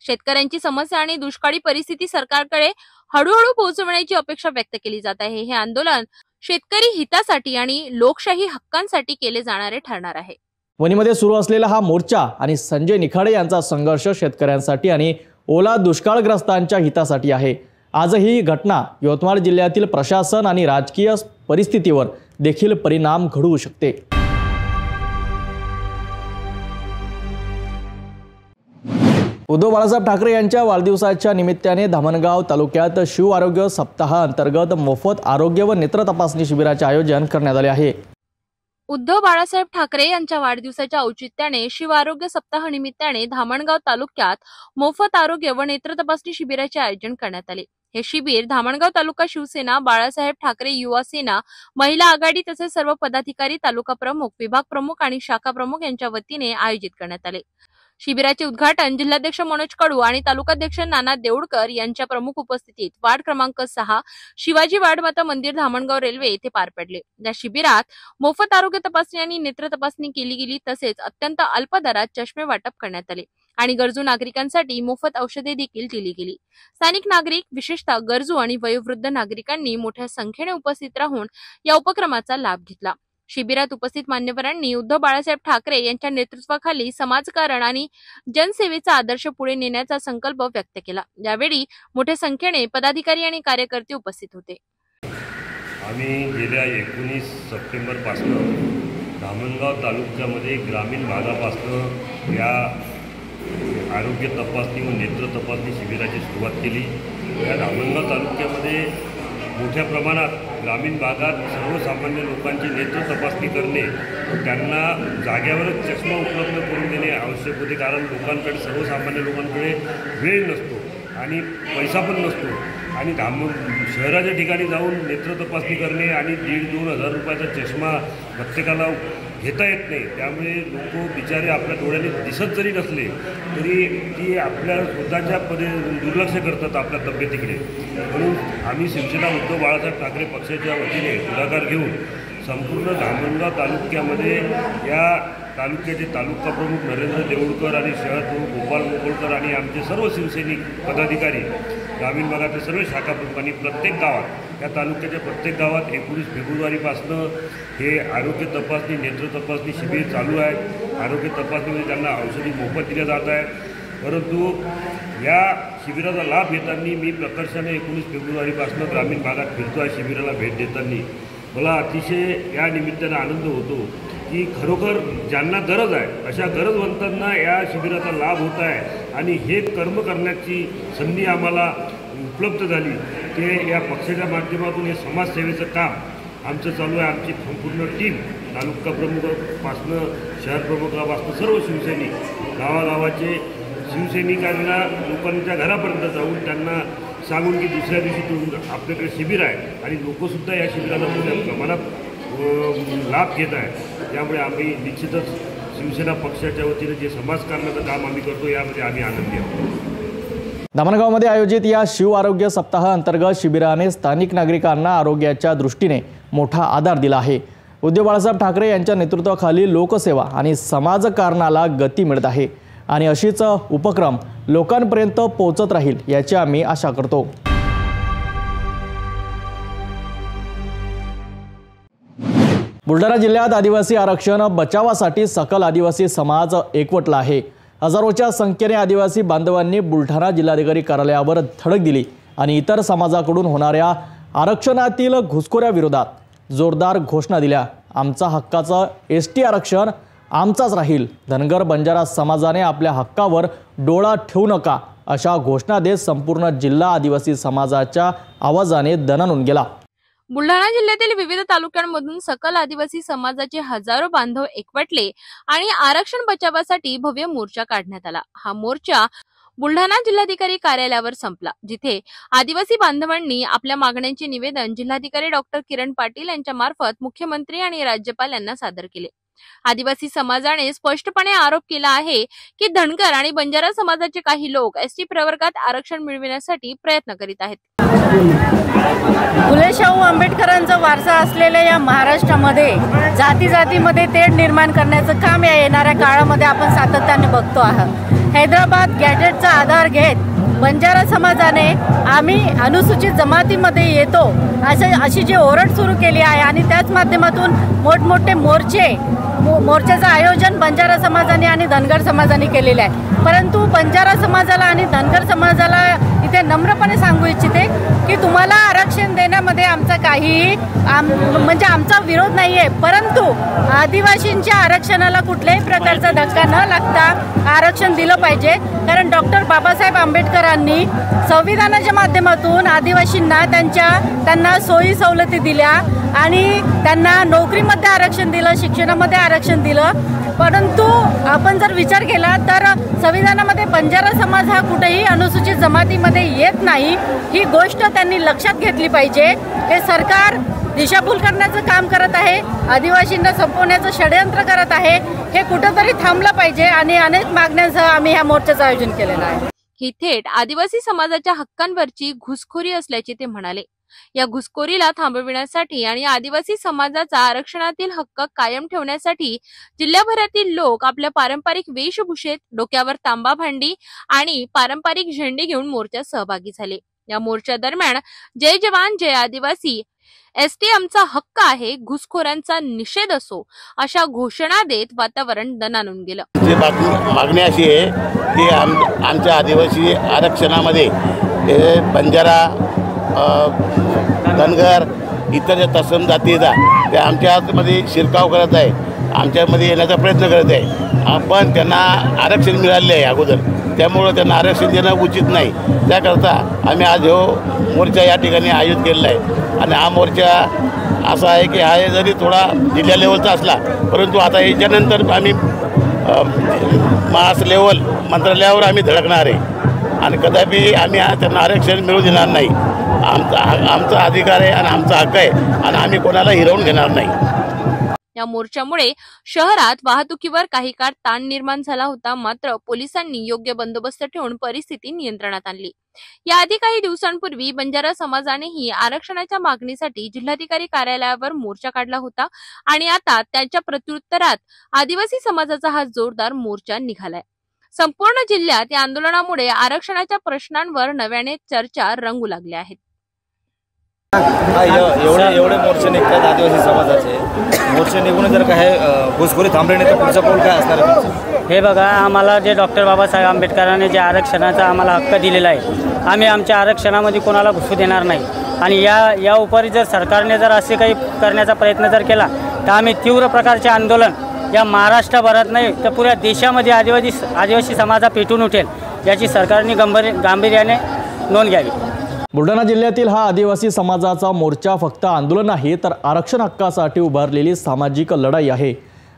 शेतकऱ्यांची समस्या आणि दुष्काळी परिस्थिती सरकारकडे हळूहळू पोहोचवण्याची अपेक्षा व्यक्त केली जात आहे. हे आंदोलन शेतकरी हितासाठी आणि लोकशाही हक्कांसाठी केले जाणारे ठरणार आहे. वणीमध्ये सुरू असलेला हा मोर्चा आणि संजय निखाडे यांचा संघर्ष शेतकऱ्यांसाठी आणि ओला दुष्काळग्रस्तांच्या हितासाठी आहे. आजही ही घटना यवतमाळ जिल्ह्यातील प्रशासन आणि राजकीय परिस्थितीवर देखील परिणाम घडवू शकते. उद्धव बाळासाहेब ठाकरे यांच्या वाढदिवसाच्या निमित्ताने धामणगाव तालुक्यात शिव आरोग्य सप्ताहाअंतर्गत मोफत आरोग्य व नेत्र तपासणी शिबिराचे आयोजन करण्यात आले आहे. उद्धव बाळासाहेब ठाकरे यांच्या वाढदिवसाच्या औचित्याने शिव आरोग्य सप्ताह निमित्ताने धामणगाव तालुक्यात मोफत आरोग्य व नेत्र तपासणी शिबिराचे आयोजन करण्यात आले. हे शिबिर धामणगाव तालुका शिवसेना, बाळासाहेब ठाकरे युवा सेना, महिला आघाडी तसेच सर्व पदाधिकारी, तालुका प्रमुख, विभाग प्रमुख आणि शाखा प्रमुख यांच्या वतीने आयोजित करण्यात आले. शिबिराचे उद्घाटन जिल्हाध्यक्ष मनोज कडू आणि तालुकाध्यक्ष नाना देऊळकर यांच्या प्रमुख उपस्थितीत वार्ड क्रमांक 6 शिवाजी वार्ड माता मंदिर धामणगाव रेल्वे येथे पार पडले. या शिबिरात मोफत आरोग्य तपासणी आणि नेत्र तपासणी केली गेली. तसेच अत्यंत अल्प दरात चष्मे वाटप करण्यात आले आणि गरजू नागरिकांसाठी मोफत औषधे देखील दिली गेली. स्थानिक नागरिक, विशेषतः गरजू आणि वयोवृद्ध नागरिकांनी मोठ्या संख्येने उपस्थित राहून या उपक्रमाचा लाभ घेतला. शिबिरात उपस्थित मान्यवरांनी उद्धव बाळासाहेब ठाकरे यांच्या नेतृत्वाखाली समाजकारण आणि जनसेवेचा आदर्श पुढे नेण्याचा संकल्प व्यक्त केला. यावेळी मोठ्या संख्येने पदाधिकारी आणि कार्यकर्ते उपस्थित होते. आम्ही गेल्या 19 सप्टेंबरपासून धामणगाव तालुक्यामध्ये ग्रामीण भागापासून या आरोग्य तपासणी व नेत्र तपासणी शिबिराची सुरुवात केली. या धामणगाव तालुक्यामध्ये मोठ्या प्रमाणात ग्रामीण भागात सर्वसामान्य लोकांची नेत्र तपासणी करणे, त्यांना जाग्यावरच चष्मा उपलब्ध करून देणे आवश्यक होते. कारण लोकांकडे, सर्वसामान्य लोकांकडे वेळ नसतो आणि पैसा पण नसतो आणि शहराच्या ठिकाणी जाऊन नेत्र तपासणी करणे आणि 1,500-2,000 हजार रुपयाचा चष्मा प्रत्येकाला घेता येत नाही. त्यामुळे लोक बिचारे आपल्या डोळ्याने दिसत जरी नसले तरी ती आपल्या स्वतःच्या दुर्लक्ष करतात आपल्या तब्येतीकडे. म्हणून आम्ही शिवसेना उद्धव बाळासाहेब ठाकरे पक्षाच्या वतीने पुढाकार घेऊन संपूर्ण धामणगाव तालुक्यामध्ये या तालुक्याचे तालुका प्रमुख नरेंद्र देऊळकर आणि शहर प्रमुख गोपाल मोहोळकर आणि आमचे सर्व शिवसैनिक पदाधिकारी, ग्रामीण भागातले सर्व शाखा प्रमुखांनी प्रत्येक गावात, या तालुक्याच्या प्रत्येक गावात 19 फेब्रुवारीपासून हे आरोग्य तपासणी, नेत्र तपासणी शिबिर चालू आहे. आरोग्य तपासणीमध्ये त्यांना औषधी मोफत दिल्या जात आहे. परंतु या शिबिराचा लाभ घेताना मी प्रकर्षाने 19 फेब्रुवारीपासून ग्रामीण भागात फिरतो आहे. शिबिराला भेट देताना मला अतिशय या निमित्तानं आनंद होतो की खरोखर ज्यांना गरज आहे अशा गरजवंतांना या शिबिराचा लाभ होत आहे आणि हे कर्म करण्याची संधी आम्हाला उपलब्ध झाली. ते या पक्षाच्या माध्यमातून हे समाजसेवेचं काम आमचं चालू आहे. आमची संपूर्ण टीम तालुका प्रमुखापासनं शहर प्रमुखापासनं सर्व शिवसैनिक गावागावाचे शिवसैनिकांना लोकांच्या घरापर्यंत जाऊन त्यांना सांगून की दुसऱ्या दिवशी आपल्याकडे शिबिर आहे आणि लोकसुद्धा या शिबिराला मोठ्या प्रमाणात लाभ घेत आहे. त्यामुळे आम्ही निश्चितच शिवसेना पक्षाच्या वतीने जे समाजकारणाचं काम आम्ही करतो यामध्ये आम्ही आनंदी आहोत. धामणगावमध्ये आयोजित या शिव आरोग्य सप्ताह अंतर्गत शिबिराने स्थानिक नागरिकांना आरोग्याच्या दृष्टीने मोठा आधार दिला आहे. उद्धव बाळासाहेब ठाकरे यांच्या नेतृत्वाखाली लोकसेवा आणि समाजकारणाला गती मिळत आहे आणि अशीच उपक्रम लोकांपर्यंत पोहोचत राहील याची आम्ही आशा करतो. बुलढाणा जिल्ह्यात आदिवासी आरक्षण बचावासाठी सकल आदिवासी समाज एकवटला आहे. हजारोच्या संख्येने आदिवासी बांधवांनी बुलढाणा जिल्हाधिकारी कार्यालयावर धडक दिली आणि इतर समाजाकडून होणाऱ्या आरक्षणातील घुसखोऱ्याविरोधात जोरदार घोषणा दिल्या. आमचा हक्काचं ST आरक्षण आमचाच राहील. धनगर बंजारा समाजाने आपल्या हक्कावर डोळा ठेवू नका अशा घोषणा देत संपूर्ण जिल्हा आदिवासी समाजाच्या आवाजाने दणाणून गेला. बुलढाणा जिल्ह्यातील विविध तालुक्यांमधून सकल आदिवासी समाजाचे हजारो बांधव एकवटले आणि आरक्षण बचावासाठी भव्य मोर्चा काढण्यात आला. हा मोर्चा बुलढाणा जिल्हाधिकारी कार्यालयावर संपला, जिथे आदिवासी बांधवांनी आपल्या मागण्यांचे निवेदन जिल्हाधिकारी डॉक्टर किरण पाटील यांच्या मार्फत मुख्यमंत्री आणि राज्यपाल यांना सादर केले. आदिवासी समाजाने स्पष्टपणे आरोप केला आहे की धनगर आणि बंजारा समाजाचे काही लोक ST प्रवर्गात आरक्षण मिळविण्यासाठी प्रयत्न करीत आहेत. फुले शाहू आंबेडकरांचा वारसा असलेल्या या महाराष्ट्रामध्ये जातीमध्ये तेढ निर्माण करण्याचं काम या येणाऱ्या काळामध्ये आपण सातत्याने बघतो आहोत. हैदराबाद गॅजेटचा आधार घेत बंजारा समाजाने आम्ही अनुसूचित जमातीमध्ये येतो अशी जी ओरड सुरू केली आहे आणि त्याच माध्यमातून मोठमोठे मोर्चाचं आयोजन बंजारा समाजाने आणि धनगर समाजाने केलेले आहे. परंतु बंजारा समाजाला आणि धनगर समाजाला इथे नम्रपणे सांगू इच्छिते की तुम्हाला आरक्षण देण्यामध्ये आमचा काहीही म्हणजे आमचा विरोध नाही आहे, परंतु आदिवासींच्या आरक्षणाला कुठल्याही प्रकारचा धक्का न लागता आरक्षण दिलं पाहिजे. कारण डॉक्टर बाबासाहेब आंबेडकरांनी संविधानाच्या माध्यमातून आदिवासींना त्यांना सोयी सवलती दिल्या आणि त्यांना नोकरीमध्ये आरक्षण दिलं, शिक्षणामध्ये आरक्षण दिलं. परंतु आपण जर विचार केला तर संविधानामध्ये बंजारा समाज हा कुठेही अनुसूचित जमातीमध्ये येत नाही. ही गोष्ट त्यांनी लक्षात घेतली पाहिजे. हे सरकार दिशाभूल करण्याचं काम करत आहे, आदिवासींना संपवण्याचं षडयंत्र करत आहे. हे कुठेतरी थांबलं पाहिजे आणि अनेक मागण्यांसह आम्ही ह्या मोर्चाचं आयोजन केलेलं आहे. ही थेट आदिवासी समाजाच्या हक्कांवरची घुसखोरी असल्याचे ते म्हणाले. या घुसखोरीला थांबविण्यासाठी आणि आदिवासी समाजाचा आरक्षणातील हक्क कायम ठेवण्यासाठी जिल्ह्याभरातील लोक आपल्या पारंपरिक वेशभूषेत, डोक्यावर तांबा भांडी आणि पारंपरिक झेंडे घेऊन मोर्चात सहभागी झाले. या मोर्चा दरम्यान जय जवान जय आदिवासी, ST आमचा हक्क आहे, घुसखोरांचा निषेध असो अशा घोषणा देत वातावरण दणाणून गेलं. मागणी अशी आहे की आमच्या आदिवासी आरक्षणामध्ये बंजारा, धनगर, इतर ज्या तत्सम जाती आहेत त्या आमच्यामध्ये शिरकाव करत आहे, आमच्यामध्ये येण्याचा प्रयत्न करत आहे. आपण त्यांना आरक्षण मिळाले आहे अगोदर, त्यामुळं त्यांना आरक्षण देणं उचित नाही. त्याकरता आम्ही आज मोर्चा या ठिकाणी आयोजित केलेला आहे. आणि हा मोर्चा असा आहे की हा जरी थोडा जिल्हा लेवलचा असला, परंतु आता याच्यानंतर आम्ही महाराष्ट्र लेवल मंत्रालयावर आम्ही धडकणार आहे आणि कदापि आम्ही त्यांना आरक्षण मिळू देणार नाही. आमचा अधिकार आहे आणि आमचा हक्क आहे आणि आम्ही कोणाला हिरावून घेणार नाही. या मोर्चामुळे शहरात वाहतुकीवर काही काळ ताण निर्माण झाला होता, मात्र पोलिसांनी योग्य बंदोबस्त ठेवून परिस्थिती नियंत्रणात आणली. याआधी काही दिवसांपूर्वी बंजारा समाजानेही आरक्षणाच्या मागणीसाठी जिल्हाधिकारी कार्यालयावर मोर्चा काढला होता आणि आता त्याच्या प्रत्युत्तरात आदिवासी समाजाचा हा जोरदार मोर्चा निघालाय. संपूर्ण जिल्ह्यात या आंदोलनामुळे आरक्षणाच्या प्रश्नांवर नव्याने चर्चा रंगू लागल्या आहेत. एवढे मोर्चे निघतात आदिवासी समाजाचे, मोर्चे निघून जर काय घुसखोरी थांबले नाही तर पुढचा पाऊल काय असणार आहे? हे बघा, आम्हाला जे डॉक्टर बाबासाहेब आंबेडकरांनी जे आरक्षणाचा आम्हाला हक्क दिलेला आहे, आम्ही आमच्या आरक्षणामध्ये कोणाला घुसू देणार नाही. आणि या उपरी जर सरकारने जर असे काही करण्याचा प्रयत्न जर केला तर आम्ही तीव्र प्रकारचे आंदोलन या महाराष्ट्रभरात नाही तर पुऱ्या देशामध्ये आदिवासी समाजा पेटून उठेल, याची सरकारने गांभीर्याने नोंद घ्यावी. बुलढाणा जिल्ह्यातील हा आदिवासी समाजाचा मोर्चा फक्त आंदोलन नाही तर आरक्षण हक्कासाठी उभारलेली सामाजिक लढाई आहे.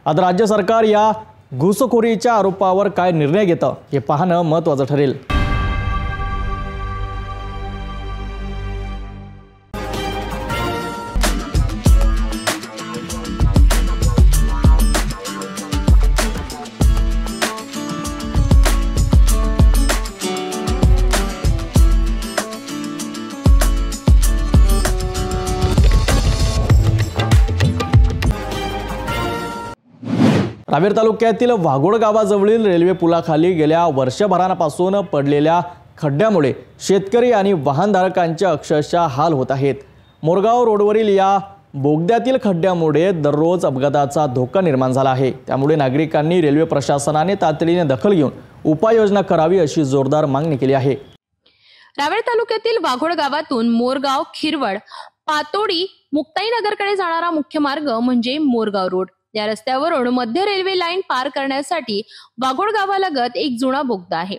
आता राज्य सरकार या घुसखोरीच्या आरोपावर काय निर्णय घेतं हे पाहणं महत्त्वाचं ठरेल. रावेर तालुक्यातील वाघोड गावाजवळील रेल्वे पुलाखाली गेल्या वर्षभरापासून पडलेल्या खड्ड्यामुळे शेतकरी आणि वाहनधारकांचे अक्षरशः हाल होत आहेत। मोरगाव रोडवरील या बोगद्यातील खड्ड्यामुळे दररोज अपघाताचा धोका निर्माण झाला आहे। त्यामुळे नागरिकांनी रेल्वे प्रशासनाने तातडीने दखल घेऊन उपाययोजना करावी अशी जोरदार मागणी केली आहे। रावेर तालुक्यातील वाघोड गावातून मोरगाव, खिरवड, पातोडी, मुक्ताईनगरकडे जाणारा मुख्य मार्ग म्हणजे मोरगाव रोड। या रस्त्यावरून मध्य रेल्वे लाईन पार करण्यासाठी वाघोड गावालगत एक जुना बोगदा आहे।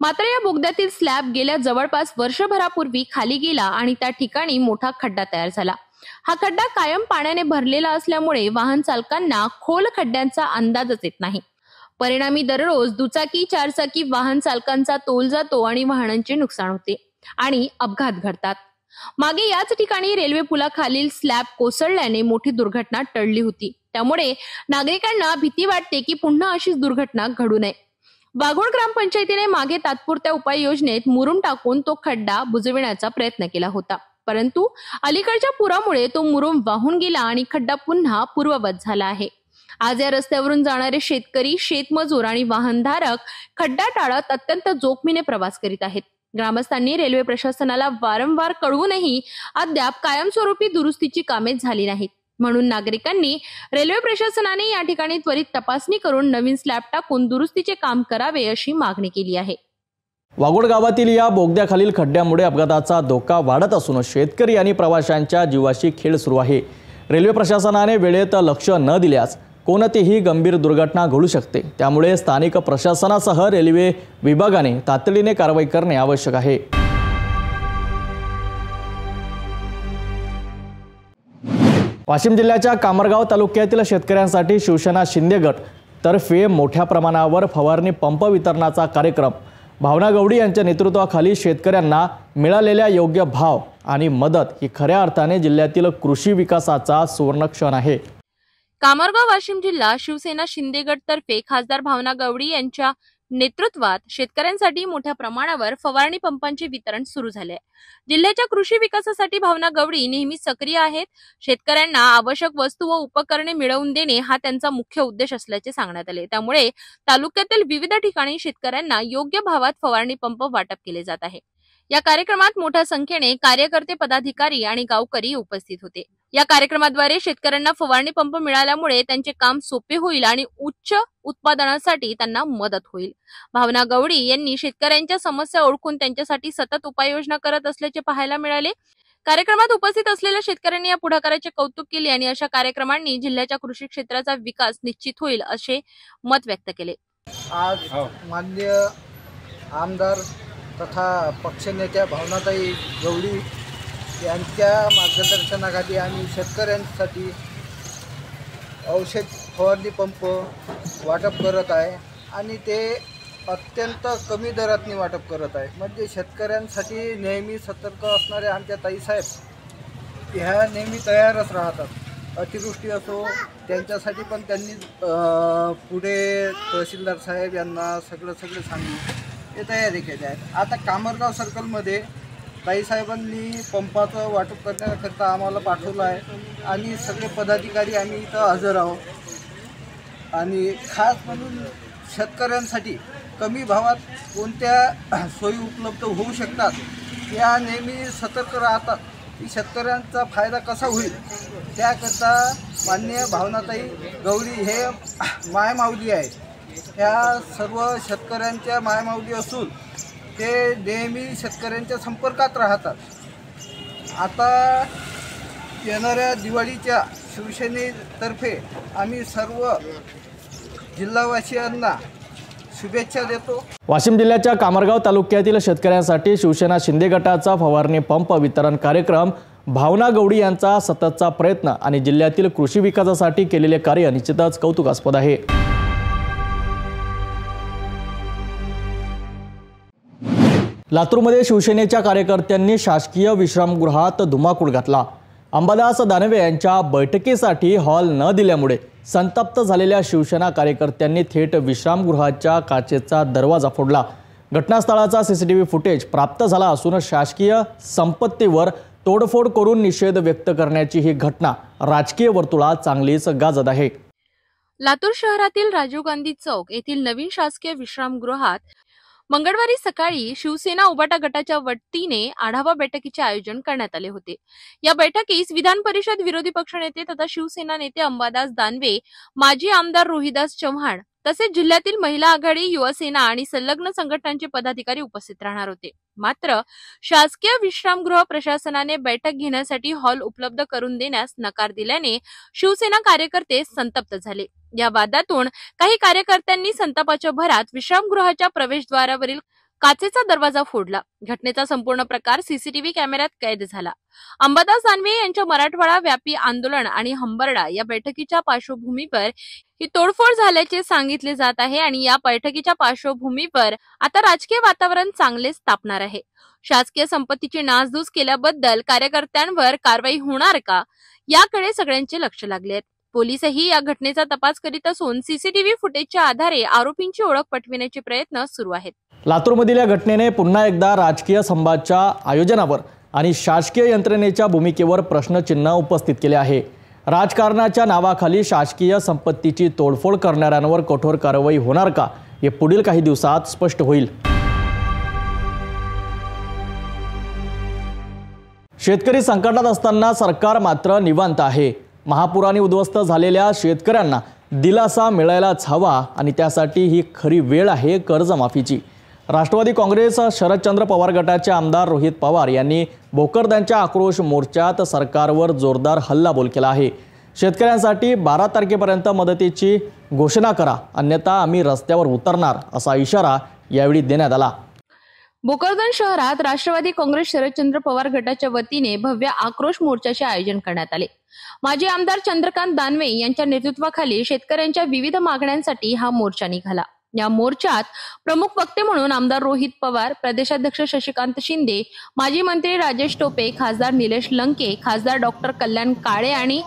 मात्र या बोगद्यातील स्लॅब गेल्या जवळपास वर्षभरापूर्वी खाली गेला आणि त्या ठिकाणी मोठा खड्डा तयार झाला। हा खड्डा कायम पाण्याने भरलेला असल्यामुळे वाहन चालकांना खोल खड्ड्यांचा अंदाजच येत नाही। परिणामी दररोज दुचाकी, चारचाकी वाहन चालकांचा तोल जातो आणि वाहनांचे नुकसान होते आणि अपघात घडतात। मागे याच ठिकाणी रेल्वे पुलाखालील स्लॅब कोसळल्याने मोठी दुर्घटना टळली होती। त्यामुळे नागरिकांना भीती वाटते की पुन्हा अशीच दुर्घटना घडू नये। वाघोड ग्रामपंचायतीने मागे तात्पुरत्या उपाययोजनेत मुरुम टाकून तो खड्डा बुजविण्याचा प्रयत्न केला होता, परंतु अलीकडच्या पुरामुळे तो मुरुम वाहून गेला आणि खड्डा पुन्हा पूर्ववत झाला आहे। आज या रस्त्यावरून जाणारे शेतकरी, शेतमजूर आणि वाहनधारक खड्डा टाळत अत्यंत जोखमीने प्रवास करीत आहेत। ग्रामस्थांनी रेल्वे प्रशासनाला वारंवार कळवूनही अद्याप कायमस्वरूपी दुरुस्तीची कामे झाली नाहीत। म्हणून नागरिकांनी रेल्वे प्रशासनाने या ठिकाणी त्वरित तपासणी करून नवीन स्लॅब टाकून दुरुस्तीचे काम करावे अशी मागणी केली आहे। वाघोड गावातील या बोगद्याखालील खड्ड्यामुळे अपघाताचा धोका वाढत असून शेतकरी आणि प्रवाशांच्या जीवाशी खेळ सुरू आहे। रेल्वे प्रशासनाने वेळेत लक्ष न दिल्यास कोणतीही गंभीर दुर्घटना घडू शकते। त्यामुळे स्थानिक प्रशासनासह रेल्वे विभागाने तातडीने कारवाई करणे आवश्यक आहे। वाशिम जिल्ह्याच्या कामरगाव तालुक्यातील शेतकऱ्यांसाठी शिवसेना शिंदे गट तर्फे मोठ्या प्रमाणावर फवारणी पंप वितरणाचा कार्यक्रम भावना गवडी यांच्या नेतृत्वाखाली शेतकऱ्यांना मिळालेल्या योग्य भाव आणि मदत ही खऱ्या अर्थाने जिल्ह्यातील कृषी विकासाचा सुवर्णक्षण आहे। कामरगाव वाशिम जिल्हा शिवसेना शिंदे गट तर्फे खासदार भावना गवडी यांच्या नेतृत्वात शेतकऱ्यांसाठी मोठ्या प्रमाणावर फवारणी पंपांचे वितरण सुरू झाले आहे। जिल्ह्याच्या कृषी विकासासाठी भावना गवडी नेहमी सक्रिय आहेत। शेतकऱ्यांना आवश्यक वस्तू व उपकरणे मिळवून देणे हा त्यांचा मुख्य उद्देश असल्याचे सांगण्यात आले। त्यामुळे तालुक्यातील विविध ठिकाणी शेतकऱ्यांना योग्य भावात फवारणी पंप वाटप केले जात आहे। या कार्यक्रमात मोठ्या संख्येने कार्यकर्ते, पदाधिकारी आणि गावकरी उपस्थित होते। या कार्यक्रमाद्वारे शेतकऱ्यांना फवारणी पंप मिळाल्यामुळे त्यांचे काम सोपे होईल आणि उच्च उत्पादनासाठी त्यांना मदत होईल। भावना गवडी यांनी शेतकऱ्यांच्या समस्या ओळखून त्यांच्यासाठी सतत उपाययोजना करत असल्याचे पाहायला मिळाले। कार्यक्रमात उपस्थित असलेल्या शेतकऱ्यांनी या पुढाकाराचे कौतुक केले आणि अशा कार्यक्रमांनी जिल्ह्याच्या कृषी क्षेत्राचा विकास निश्चित होईल असे मत व्यक्त केले। आज माननीय आमदार तथा पक्षनेत्या भावनाताई गवडी यांच्या मार्गदर्शनाखाली आम्ही शेतकऱ्यांसाठी औषध फवारणी पंप वाटप करत आहे आणि ते अत्यंत कमी दरातनी वाटप करत आहे। म्हणजे शेतकऱ्यांसाठी नेहमी सतर्क असणारे आमच्या ताईसाहेब ह्या नेहमी तयारच राहतात। अतिवृष्टी असो त्यांच्यासाठी पण त्यांनी पुढे तहसीलदार साहेब यांना सगळं सांगून ते तयारी केली आहे। आता कामरगाव सर्कलमध्ये ताईसाहेबांनी पंपाचं वाटप करण्याकरता आम्हाला पाठवलं आहे आणि सगळे पदाधिकारी आम्ही इथं हजर आहोत आणि खास म्हणून शेतकऱ्यांसाठी कमी भावात कोणत्या सोयी उपलब्ध होऊ शकतात या नेहमी सतर्क राहतात की शेतकऱ्यांचा फायदा कसा होईल। त्याकरता माननीय भावनाताई गवडी हे मायमाऊली आहेत। ह्या सर्व शेतकऱ्यांच्या मायमाऊली असून ते नेहमी शेतकऱ्यांच्या संपर्कात राहतात। आता येणाऱ्या दिवाळीच्या शिवसेनेतर्फे आम्ही सर्व जिल्हावासियांना शुभेच्छा देतो। वाशिम जिल्ह्याच्या कामरगाव तालुक्यातील शेतकऱ्यांसाठी शिवसेना शिंदे गटाचा फवारणी पंप वितरण कार्यक्रम भावना गवडी यांचा सततचा प्रयत्न आणि जिल्ह्यातील कृषी विकासासाठी केलेले कार्य निश्चितच कौतुकास्पद आहे। लातूरमध्ये शिवसेनेच्या कार्यकर्त्यांनी शासकीय विश्रामगृहात धुमाकूळ घातला। अंबादास दानवे यांच्या बैठकीसाठी हॉल न दिल्यामुळे संतप्त झालेल्या शिवसेना कार्यकर्त्यांनी थेट विश्रामगृहाच्या काचेचा दरवाजा फोडला। घटनास्थळाचा सीसीटीव्ही फुटेज प्राप्त झाला असून शासकीय संपत्तीवर तोडफोड करून निषेध व्यक्त करण्याची ही घटना राजकीय वर्तुळात चांगलीच गाजत आहे। लातूर शहरातील राजीव गांधी चौक येथील नवीन शासकीय विश्रामगृहात मंगळवारी सकाळी शिवसेना उबाटा गटाच्या वतीने आढावा बैठकीचे आयोजन करण्यात आले होते। या बैठकीस विधान परिषद विरोधी पक्षनेते तथा शिवसेना नेते अंबादास दानवे, माजी आमदार रोहिदास चव्हाण तसेच जिल्ह्यातील महिला आघाडी, युवासेना आणि संलग्न संघटनांचे पदाधिकारी उपस्थित राहणार होते। मात्र शासकीय विश्रामगृह प्रशासनाने बैठक घेण्यासाठी हॉल उपलब्ध करून देण्यास नकार दिल्याने शिवसेना कार्यकर्ते संतप्त झाले। या वादातून काही कार्यकर्त्यांनी संतापाच्या भरात विश्रामगृहाच्या प्रवेशद्वारावरील काचेचा दरवाजा फोडला। घटनेचा संपूर्ण प्रकार सीसीटीव्ही कॅमेऱ्यात कैद झाला। अंबादास दानवे यांच्या मराठवाडा व्यापी आंदोलन आणि हंबरडा या बैठकीच्या पार्श्वभूमीवर ही तोडफोड झाल्याचे सांगितले जात आहे आणि या बैठकीच्या पार्श्वभूमीवर आता राजकीय वातावरण चांगलेच तापणार आहे। शासकीय संपत्तीची नासधूस केल्याबद्दल कार्यकर्त्यांवर कारवाई होणार का, याकडे सगळ्यांचे लक्ष लागले आहे। पोलीसही या घटनेचा तपास करीत असून सीसीटीव्ही फुटेजच्या आधारे आरोपींची ओळख पटविण्याचे प्रयत्न सुरू आहेत। लातूरमधील या घटनेने पुन्हा एकदा राजकीय संवादाच्या आयोजनावर आणि शासकीय यंत्रणेच्या भूमिकेवर प्रश्नचिन्ह उपस्थित केले आहे। राजकारणाच्या नावाखाली शासकीय संपत्तीची तोडफोड करणाऱ्यांवर कठोर कारवाई होणार का, हे पुढील काही दिवसात स्पष्ट होईल। शेतकरी संकटात असताना सरकार मात्र निवांत आहे। महापुराने उद्ध्वस्त झालेल्या शेतकऱ्यांना दिलासा मिळायलाच हवा आणि त्यासाठी ही खरी वेळ आहे कर्जमाफीची। राष्ट्रवादी काँग्रेस शरदचंद्र पवार गटाचे आमदार रोहित पवार यांनी भोकरदनच्या आक्रोश मोर्चात सरकारवर जोरदार हल्लाबोल केला आहे। शेतकऱ्यांसाठी 12 तारखेपर्यंत मदतीची घोषणा करा, अन्यथा आम्ही रस्त्यावर उतरणार, असा इशारा यावेळी देण्यात आला। भोकरदन शहरात राष्ट्रवादी काँग्रेस शरदचंद्र पवार गटाच्या वतीने भव्य आक्रोश मोर्चाचे आयोजन करण्यात आले। माजी आमदार चंद्रकांत दानवे यांच्या नेतृत्वाखाली शेतकऱ्यांच्या विविध मागण्यांसाठी हा मोर्चा निघाला। या मोर्चात प्रमुख वक्ते म्हणून आमदार रोहित पवार, प्रदेशाध्यक्ष शशिकांत शिंदे, माजी मंत्री राजेश टोपे, खासदार निलेश लंके, खासदार डॉक्टर कल्याण काळे आणि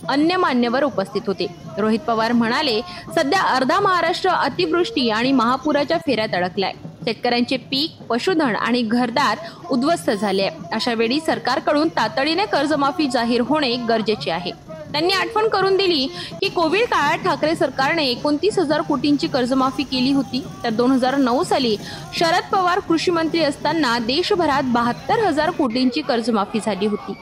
अन्य मान्यवर उपस्थित होते। रोहित पवार म्हणाले, सध्या अर्धा महाराष्ट्र अतिवृष्टी आणि महापुराच्या फेऱ्यात अडकलाय। शेतकऱ्यांचे पीक, पशुधन आणि घरदार उद्ध्वस्त झाले। अशा वेळी सरकारकडून तातडीने कर्जमाफी जाहीर होणे गरजेचे आहे। त्यांनी आठवण करून दिली की कोविड काळात ठाकरे सरकारने 29,000 कोटींची कर्जमाफी केली होती, तर 2009 साली शरद पवार कृषी मंत्री असताना देशभरात 72,000 कोटींची कर्जमाफी झाली होती।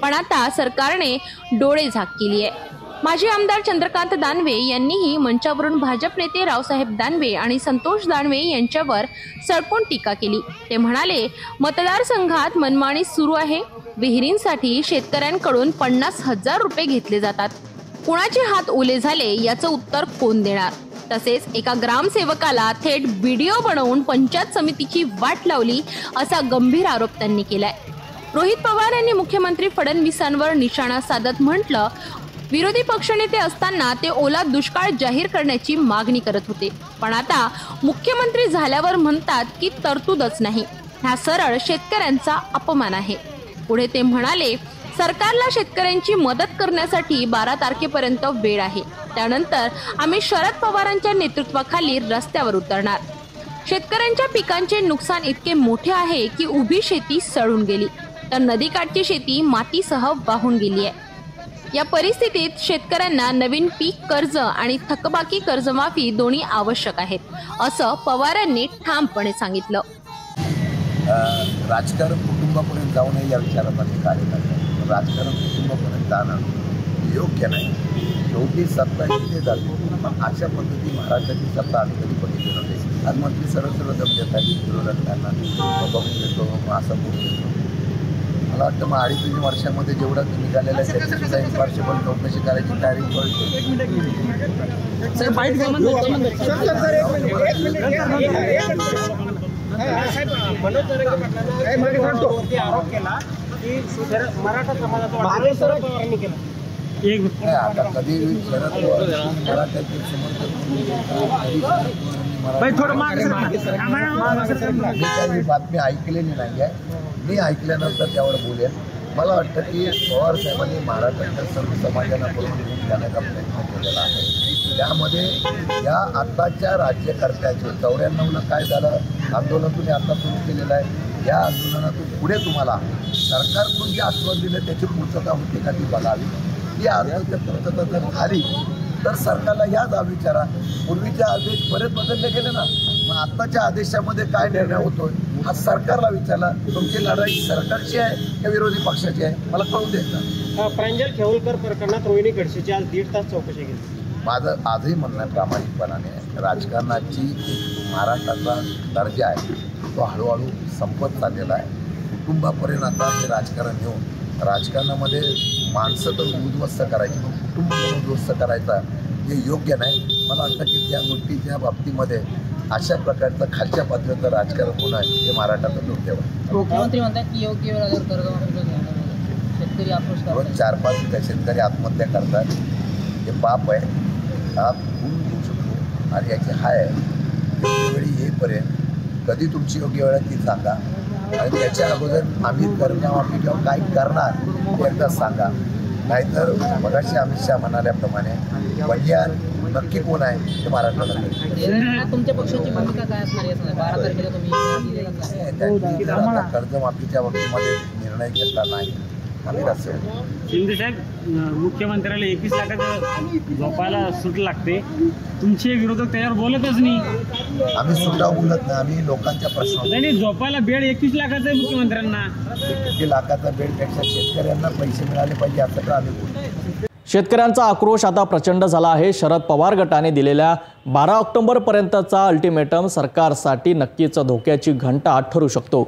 पण आता सरकारने डोळे झाक केली आहे। माजी आमदार चंद्रकांत दानवे यांनीही मंचावरून भाजप नेते रावसाहेब दानवे आणि संतोष दानवे यांच्यावर सडकून टीका केली। ते म्हणाले, मतदारसंघात मनमानी सुरू आहे। विहिरींसाठी शेतकऱ्यांकडून 50,000 रुपये घेतले जातात। कुणाचे हात ओले झाले याचं उत्तर कोण देणार? तसेच एका ग्रामसेवकाला थेट व्हिडिओ बनवून पंचायत समितीची वाट लावली, असा गंभीर आरोप त्यांनी केलाय। रोहित पवार यांनी मुख्यमंत्री फडणवीसांवर निशाणा साधत म्हटलं, विरोधी पक्षनेते असताना ते ओला दुष्काळ जाहीर करण्याची मागणी करत होते, पण आता मुख्यमंत्री झाल्यावर म्हणतात की तरतूदच नाही। हा सरळ शेतकऱ्यांचा अपमान आहे। पुढे ते म्हणाले, सरकारला शेतकऱ्यांची मदत करण्यासाठी 12 तारखेपर्यंत वेळ आहे। त्यानंतर आम्ही शरद पवारांच्या नेतृत्वाखाली रस्त्यावर उतरणार। शेतकऱ्यांच्या पिकांचे नुकसान इतके मोठे आहे की उभी शेती सडून गेली, तर नदीकाठची शेती मातीसह वाहून गेली आहे। या परिस्थितीत शेतकऱ्यांना नवीन पीक कर्ज आणि थकबाकी कर्जमाफी दोन्ही आवश्यक आहेत, असं पवारांनी ठामपणे सांगितलं। राजकारण कुटुंबापर्यंत जाऊ नये या विचारात आम्ही कार्य करतो। राजकारण कुटुंबापर्यंत जाणं योग्य नाही। शेवटी सत्ता इथे जाते, पण अशा पद्धती महाराष्ट्राची सत्ता आम्ही कधी बघितली नव्हती। आज मंत्री सरळ दम देत आहेत विरोधकांना, बघून देतो, असं बोलून देतो। मला वाटतं मग 2.5 वर्षामध्ये जेवढं निघालेलं आहे त्याची सुद्धा एक वर्षभर चौकशी करायची तयारी आता कधी शरद मराठ्यातील बातमी ऐकलेली नाही आहे। मी ऐकल्यानंतर त्यावर बोलेन। मला वाटतं की पवार साहेबांनी महाराष्ट्राच्या सर्व समाजाला बोलून घेऊन जाण्याचा प्रयत्न केलेला आहे। त्यामध्ये या आत्ताच्या राज्यकर्त्याचे 94ला काय झालं आंदोलन तुम्ही आता सुरू केलेलं आहे, या आंदोलनातून पुढे तुम्हाला सरकारकडून जे आश्वासन दिलं त्याची पूर्तता होते का ती बघावी। ती आज पूर्तता जर झाली तर सरकारला याच विचारा. पूर्वीचे आदेश बरेच बदलले गेले ना, मग आत्ताच्या आदेशामध्ये काय निर्णय होतोय हा सरकारला विचारला. तुमची लढाई सरकारची आहे का विरोधी पक्षाची आहे मला कळून द्यायचं. प्रांजल खेवलकर प्रकरणात रोहिणी खडसेची आज 1.5 तास चौकशी केली. माझं आजही म्हणणं प्रामाणिकपणाने राजकारणाची महाराष्ट्राचा दर्जा आहे तो हळूहळू संपत चाललेला आहे. कुटुंबापर्यंत आता हे राजकारण घेऊन राजकारणामध्ये माणसं तर उद्ध्वस्त करायची पण कुटुंब उद्ध्वस्त करायचा हे योग्य नाही. मला वाटतं की त्या गोष्टीच्या बाबतीमध्ये अशा प्रकारचं खालच्या पातळीचं राजकारण होणं हे महाराष्ट्राचं दुर्दैव आहे. मुख्यमंत्री म्हणतात की योग्य वेळेवर शेतकरी आक्रोश करतात. रोज 4-5 शेतकरी आत्महत्या करतात. हे पाप आहे. हा गुण घेऊ शकतो आणि याची हाय योग्य वेळी येईपर्यंत कधी तुमची योग्य वेळ ती सांगा आणि त्याच्या अगोदर आम्ही कर्जमाफी किंवा काय करणार ते एकदा सांगा. नाहीतर मगाशी अमित शहा म्हणाल्याप्रमाणे बलियान नक्की कोण आहे ते महाराष्ट्रात. तुमच्या पक्षाची भूमिका काय असणार आहे? 12 तारखेला तुम्ही कर्जमाफीच्या बाबतीमध्ये निर्णय घेतला नाही आम्ही रस्ते. शिंदे साहेब, मुख्यमंत्र्याला 21 लाखाचं झोपायला सूट लागते, तुमचे विरोधक त्याच्यावर बोलतच नाही. आम्ही सुटाव बोलत नाही, आम्ही लोकांच्या प्रश्न नाही. झोपायला बेड 21 लाखाचं आहे मुख्यमंत्र्यांना. 21 लाखाचा बेडपेक्षा शेतकऱ्यांना पैसे मिळाले पाहिजे असं तर आम्ही बोलतो. शेतकऱ्यांचा आक्रोश आता प्रचंड झाला आहे. शरद पवार गटाने दिलेल्या 12 ऑक्टोबरपर्यंतचा अल्टिमेटम सरकारसाठी नक्कीच धोक्याची घंटा ठरू शकतो.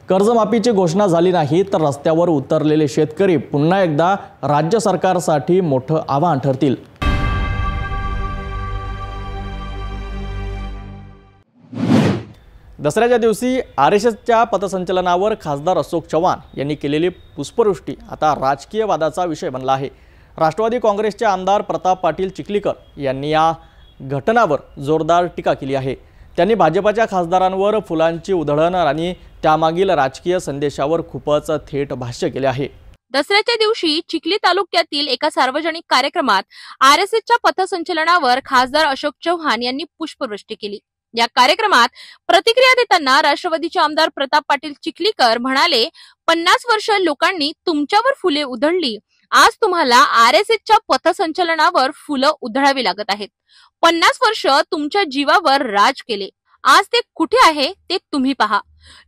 कर्जमाफीची घोषणा झाली नाही तर रस्त्यावर उतरलेले शेतकरी पुन्हा एकदा राज्य सरकारसाठी मोठं आव्हान ठरतील. दसऱ्याच्या दिवशी RSSच्या पथसंचलनावर खासदार अशोक चव्हाण यांनी केलेली पुष्पवृष्टी आता राजकीय वादाचा विषय बनला आहे. राष्ट्रवादी काँग्रेसचे आमदार प्रताप पाटील चिखलीकर यांनी या घटनावर जोरदार टीका केली आहे. त्यांनी भाजपाच्या खासदारांवर फुलांची उधळण आणि त्यामागील राजकीय संदेशावर खूपच थेट भाष्य केले आहे. दसऱ्याच्या दिवशी चिखली तालुक्यातील एका सार्वजनिक कार्यक्रमात RSSच्या पथसंचलनावर खासदार अशोक चव्हाण यांनी पुष्पवृष्टी केली. या कार्यक्रमात प्रतिक्रिया देताना राष्ट्रवादीचे आमदार प्रताप पाटील चिखलीकर म्हणाले, 50 वर्ष लोकांनी तुमच्यावर फुले उधळली, आज तुम्हाला RSSच्या पथसंचलनावर फुलं उधळावी लागत आहेत. 50 वर्ष तुमच्या जीवावर राज केले, आज ते कुठे आहे ते तुम्ही पहा.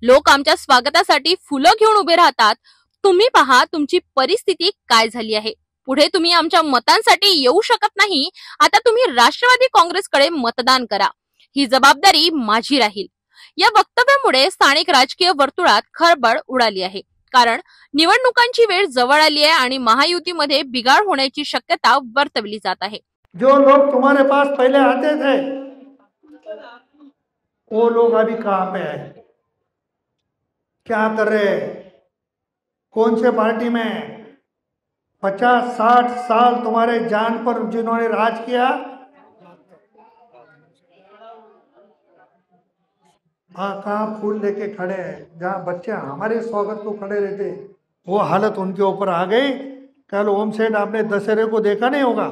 लोक आमच्या स्वागतासाठी फुलं घेऊन उभे राहतात, तुम्ही पहा तुमची परिस्थिती काय झाली आहे. पुढे तुम्ही आमच्या मतांसाठी येऊ शकत नाही, आता तुम्ही राष्ट्रवादी काँग्रेसकडे मतदान करा, ही जबाबदारी माझी राहील. या वक्तव्यामुळे स्थानिक राजकीय वर्तुळात खळबळ उडाली आहे. कारण निवडणुकांची वेळ जवळ आली आहे आणि महायुतीमध्ये बिघाड होण्याची शक्यता वर्तवली जात आहे. जो लोग तुम्हारे पास पहले आते थे वो लोग अभी कहाँ पे है, क्या कर रहे, कौन से पार्टी में? 50-60 साल तुम्हारे जान पर जिन्होंने राज किया, हाँ कहाँ फूल लेके खड़े हैं, जहाँ बच्चे हमारे स्वागत को खड़े रहते, वो हालत उनके ऊपर आ गई. कल ओम सेठ आपने दशहरे को देखा नहीं होगा,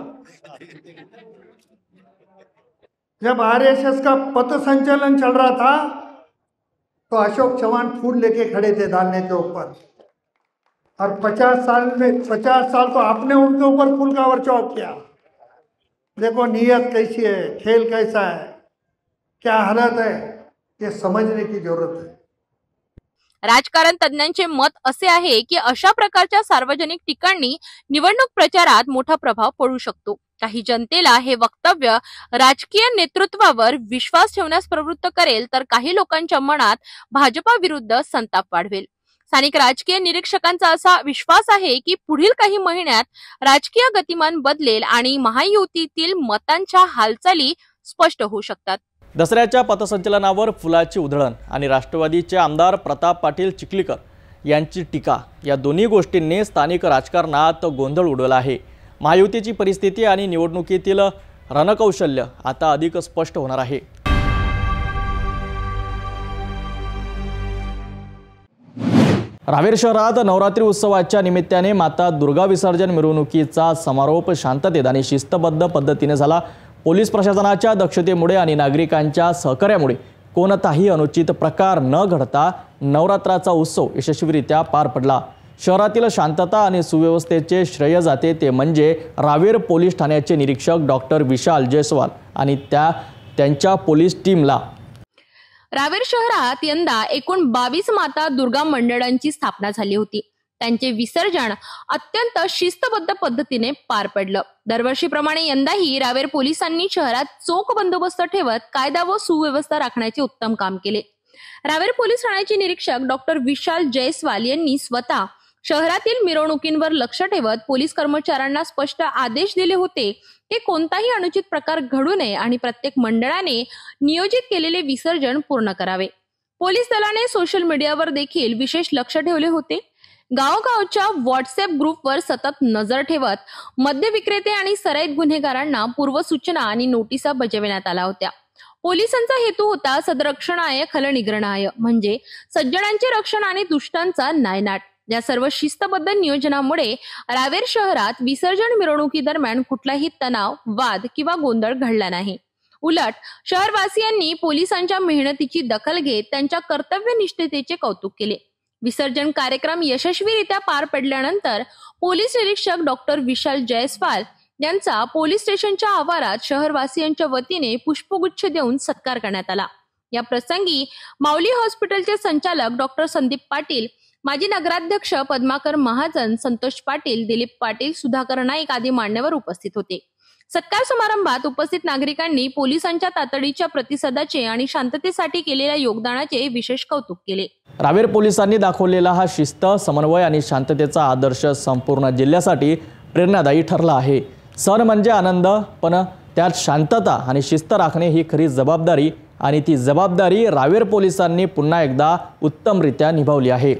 जब RSS का पथ संचलन चल रहा था तो अशोक चव्हाण फूल लेके खड़े थे डालने के ऊपर, और 50 साल तो आपने उनके ऊपर फूल का वर्षाव किया. देखो नीयत कैसी है, खेल कैसा है, क्या हालत है, ये समझने की जरूरत है. राजकारण तज्ञांचे मत असे आहे की अशा प्रकारच्या सार्वजनिक ठिकाणी निवडणूक प्रचारात मोठा प्रभाव पडू शकतो. काही जनतेला हे वक्तव्य राजकीय नेतृत्वावर विश्वास ठेवण्यास प्रवृत्त करेल, तर काही लोकांच्या मनात भाजपा विरुद्ध संताप वाढवेल. स्थानिक राजकीय निरीक्षकांचा असा विश्वास आहे की पुढील काही महिन्यात राजकीय गतिमान बदलेल आणि महायुतीतील मतांच्या हालचाली स्पष्ट होऊ शकतात. दसऱ्याच्या पथसंचलनावर फुलाची उधळण आणि राष्ट्रवादीचे आमदार प्रताप पाटील चिखलीकर यांची टीका या दोन्ही गोष्टींनी स्थानिक राजकारणात गोंधळ उडवला आहे. महायुतीची परिस्थिती आणि निवडणुकीतील रणकौशल्य आता अधिक स्पष्ट होणार आहे. रावेर शहरात नवरात्री उत्सवाच्या निमित्ताने माता दुर्गा विसर्जन मिरवणुकीचा समारोप शांततेत आणि शिस्तबद्ध पद्धतीने झाला. पोलीस प्रशासनाच्या दक्षतेमुळे आणि नागरिकांच्या सहकार्यामुळे कोणताही अनुचित प्रकार न घडता नवरात्राचा उत्सव यशस्वीरित्या पार पडला. शहरातील शांतता आणि सुव्यवस्थेचे श्रेय जाते ते म्हणजे रावेर पोलीस ठाण्याचे निरीक्षक डॉक्टर विशाल जयस्वाल आणि त्यांच्या पोलीस टीमला। रावेर शहरात यंदा एकूण 22 माता दुर्गा मंडळांची स्थापना झाली होती। त्यांचे विसर्जन अत्यंत शिस्तबद्ध पद्धतीने पार पडलं। दरवर्षीप्रमाणे यंदाही रावेर पोलिसांनी शहरात चोख बंदोबस्त ठेवत कायदा व सुव्यवस्था राखण्याचे उत्तम काम केले। रावेर पोलीस ठाण्याचे निरीक्षक डॉक्टर विशाल जयस्वाल यांनी स्वतः शहरातील मिरवणुकींवर लक्ष ठेवत पोलीस कर्मचाऱ्यांना स्पष्ट आदेश दिले होते की कोणताही अनुचित प्रकार घडू नये आणि प्रत्येक मंडळाने नियोजित केलेले विसर्जन पूर्ण करावे। पोलीस दलाने सोशल मीडियावर देखील विशेष लक्ष ठेवले होते। गावोगावच्या व्हॉट्सअप ग्रुपवर सतत नजर ठेवत मद्य विक्रेते आणि सराईत गुन्हेगारांना पूर्वसूचना आणि नोटिसा बजावण्यात आल्या होत्या। पोलिसांचा हेतू होता सदरक्षणाय खलनिग्रहणाय म्हणजे सज्जनांचे रक्षण आणि दुष्टांचा नायनाट। या सर्व शिस्तबद्ध नियोजनामुळे रावेर शहरात विसर्जन मिरवणुकी दरम्यान कुठलाही तणाव, वाद किंवा गोंधळ घडला नाही। उलट शहरवासियांनी पोलिसांच्या मेहनतीची दखल घेत त्यांच्या कर्तव्यनिष्ठतेचे कौतुक केले। विसर्जन कार्यक्रम यशस्वीरित्या पार पडल्यानंतर पोलीस निरीक्षक डॉक्टर विशाल जयस्वाल यांचा पोलीस स्टेशनच्या आवारात शहरवासियांच्या वतीने पुष्पगुच्छ देऊन सत्कार करण्यात आला। या प्रसंगी माऊली हॉस्पिटलचे संचालक डॉक्टर संदीप पाटील, माजी नगराध्यक्ष पद्माकर महाजन, संतोष पाटील, दिलीप पाटील, सुधाकर नाईक आदी मान्यवर उपस्थित होते। सत्कार समारंभात उपस्थित नागरिकांनी पोलिसांच्या तातडीच्या प्रतिसादाचे आणि शांततेसाठी केलेल्या योगदानाचे विशेष कौतुक केले। रावेर पोलिसांनी दाखवलेला हा शिस्त, समन्वय आणि शांततेचा आदर्श संपूर्ण जिल्ह्यासाठी प्रेरणादायी ठरला आहे। सण म्हणजे आनंद, पण त्यात शांतता आणि शिस्त राखणे ही खरी जबाबदारी आणि ती जबाबदारी रावेर पोलिसांनी पुन्हा एकदा उत्तमरित्या निभावली आहे।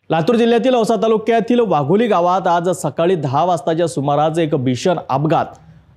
लातूर जिल्ह्यातील औसा तालुक्यातील वाघोली गावात आज सकाळी 10 वाजताच्या सुमारास एक भीषण अपघात,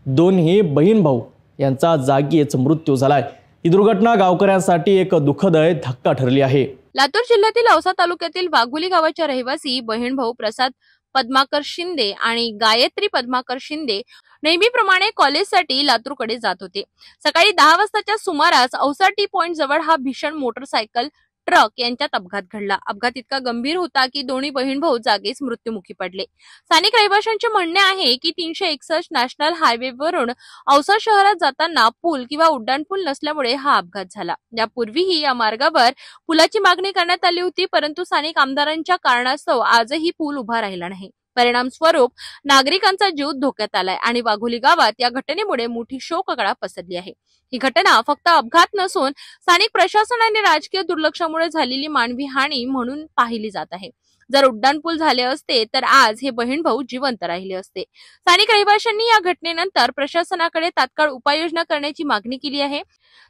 दोन्ही बहीण भाऊ यांचा जागीच मृत्यू झालाय। ही दुर्घटना गावकऱ्यांसाठी एक दुःखद धक्का ठरली आहे। लातूर जिल्ह्यातील औसा तालुक्यातील वाघोली गावाच्या रहिवासी बहीण भाऊ प्रसाद पद्माकर शिंदे आणि गायत्री पद्माकर शिंदे नेहमीप्रमाणे कॉलेजसाठी लातूरकडे जात होते। सकाळी 10 वाजताच्या सुमारास औसा टी पॉइंट जवळ हा भीषण मोटरसायकल ट्रक यांच्यात अपघात घडला। अपघात इतका गंभीर होता की दोन्ही बहीण भाऊ जागीच मृत्युमुखी पडले। स्थानिक रहिवाशांचे म्हणणे आहे की 361 नॅशनल हायवेवरून औसा शहरात जाताना पूल किंवा उड्डाणपूल नसल्यामुळे हा अपघात झाला। यापूर्वीही या मार्गावर पुलाची मागणी करण्यात आली होती, परंतु स्थानिक आमदारांच्या कारणास्तव आजही पूल उभा राहिला नाही। परिणाम स्वरूप नागरिकांचा जीव धोक्यात आलाय आणि वाघोली गावात या घटनेमुळे मोठी शोककळा पसरली आहे। ही घटना फक्त अपघात नसून स्थानिक प्रशासन आणि राजकीय दुर्लक्षामुळे झालेली मानवी हानी म्हणून पाहिली जात आहे। जर उड्डाणपूल झाले असते तर आज हे बहीण भाऊ जिवंत राहिले असते। स्थानिक रहिवाशांनी या घटनेनंतर प्रशासनाकडे तात्काळ उपाययोजना करण्याची मागणी केली आहे।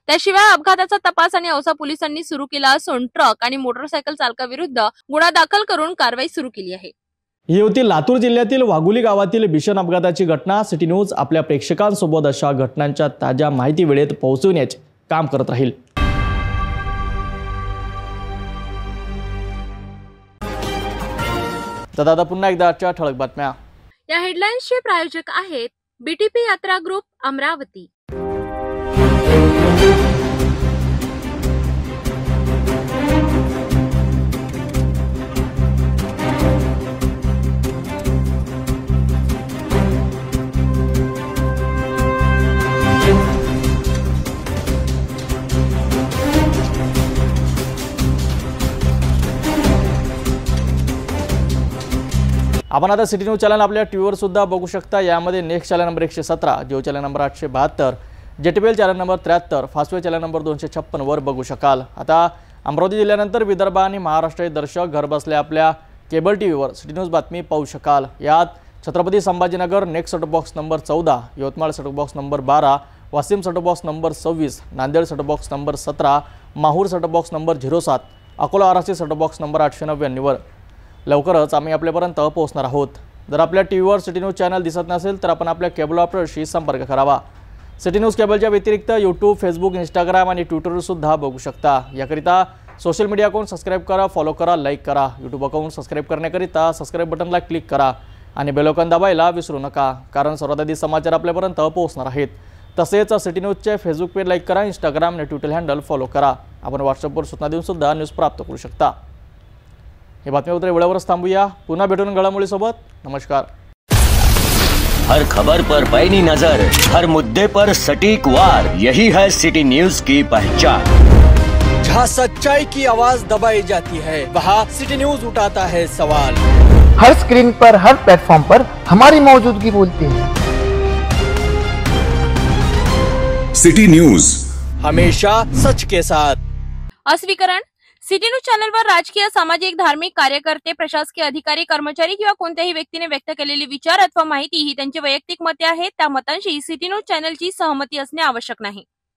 त्याशिवाय अपघाताचा तपास आणि औसा पोलिसांनी सुरू केला असून ट्रक आणि मोटरसायकल चालकाविरुद्ध गुन्हा दाखल करून कारवाई सुरू केली आहे। ही होती लातूर जिल्ह्यातील वाघोली गावातील भीषण अपघाताची घटना। सिटी न्यूज आपल्या प्रेक्षकांसोबत अशा घटनांच्या ताज्या माहिती वेळेत पोहोचवण्याचे काम करत राहील। तर दादा पुन्हा एकदा आजच्या ठळक बातम्या। या हेडलाईन्सचे प्रायोजक आहेत बीटीपी यात्रा ग्रुप अमरावती। आपण आता सिटी न्यूज चॅनल आपल्या टीव्हीवर सुद्धा बघू शकता। यामध्ये next channel number 117, Jio channel number 872, GTPL channel number 73, Fastway channel number 256 वर बघू शकाल। आता अमरावती जिल्ह्यानंतर विदर्भ आणि महाराष्ट्राचे दर्शक घर बसल्या आपल्या केबल टीव्हीवर सिटी न्यूज बातमी पाहू शकाल। यात Chhatrapati Sambhajinagar next set box number 14, Yavatmal set box number 12, Washim set box number 26, Nanded set box number 17, Mahur set box number 07, Akola आरासी सेट बॉक्स नंबर 899 वर लवकरच आम्ही आपल्यापर्यंत पोहोचणार आहोत। जर आपल्या टीव्हीवर सिटी न्यूज चॅनल दिसत नसेल तर आपण आपल्या केबल ऑपरेटरशी संपर्क करावा। सिटी न्यूज केबलच्या व्यतिरिक्त यूट्यूब, फेसबुक, इंस्टाग्राम आणि ट्विटरवर सुद्धा बघू शकता। याकरिता सोशल मीडिया अकाउंट सबस्क्राईब करा, फॉलो करा, लाईक करा। यूट्यूब अकाउंट सबस्क्राईब करण्याकरिता सबस्क्राईब बटनला क्लिक करा आणि बेल आयकॉन दाबायला विसरू नका, कारण सर्वात आधी समाचार आपल्यापर्यंत पोहोचणार आहेत। तसेच सिटी न्यूजचे फेसबुक पेज लाईक करा, इंस्टाग्राम आणि ट्विटर हँडल फॉलो करा। आपण व्हॉट्सअपवर सूचना देऊन सुद्धा न्यूज प्राप्त करू शकता। हे बातमीपत्र वेळेवरच थांबूया, पुन्हा भेटून घडामोडीसोबत। नमस्कार। हर खबर पर पैनी नजर, हर मुद्दे पर सटीक वार, यही है सिटी न्यूज की पहचान। जहाँ सच्चाई की आवाज दबाई जाती है, वहाँ सिटी न्यूज उठाता है सवाल। हर स्क्रीन पर, हर प्लेटफॉर्म पर हमारी मौजूदगी बोलती है। सिटी न्यूज, हमेशा सच के साथ। अस्वीकरण। सिटी न्यूज चॅनलवर राजकीय, सामाजिक, धार्मिक कार्यकर्ते, प्रशासकीय अधिकारी, कर्मचारी किंवा कोणत्याही व्यक्तीने व्यक्त केलेली विचार अथवा माहिती ही त्यांची वैयक्तिक मते आहेत। त्या मतांशी सिटी न्यूज चॅनलची सहमती असणे आवश्यक नाही।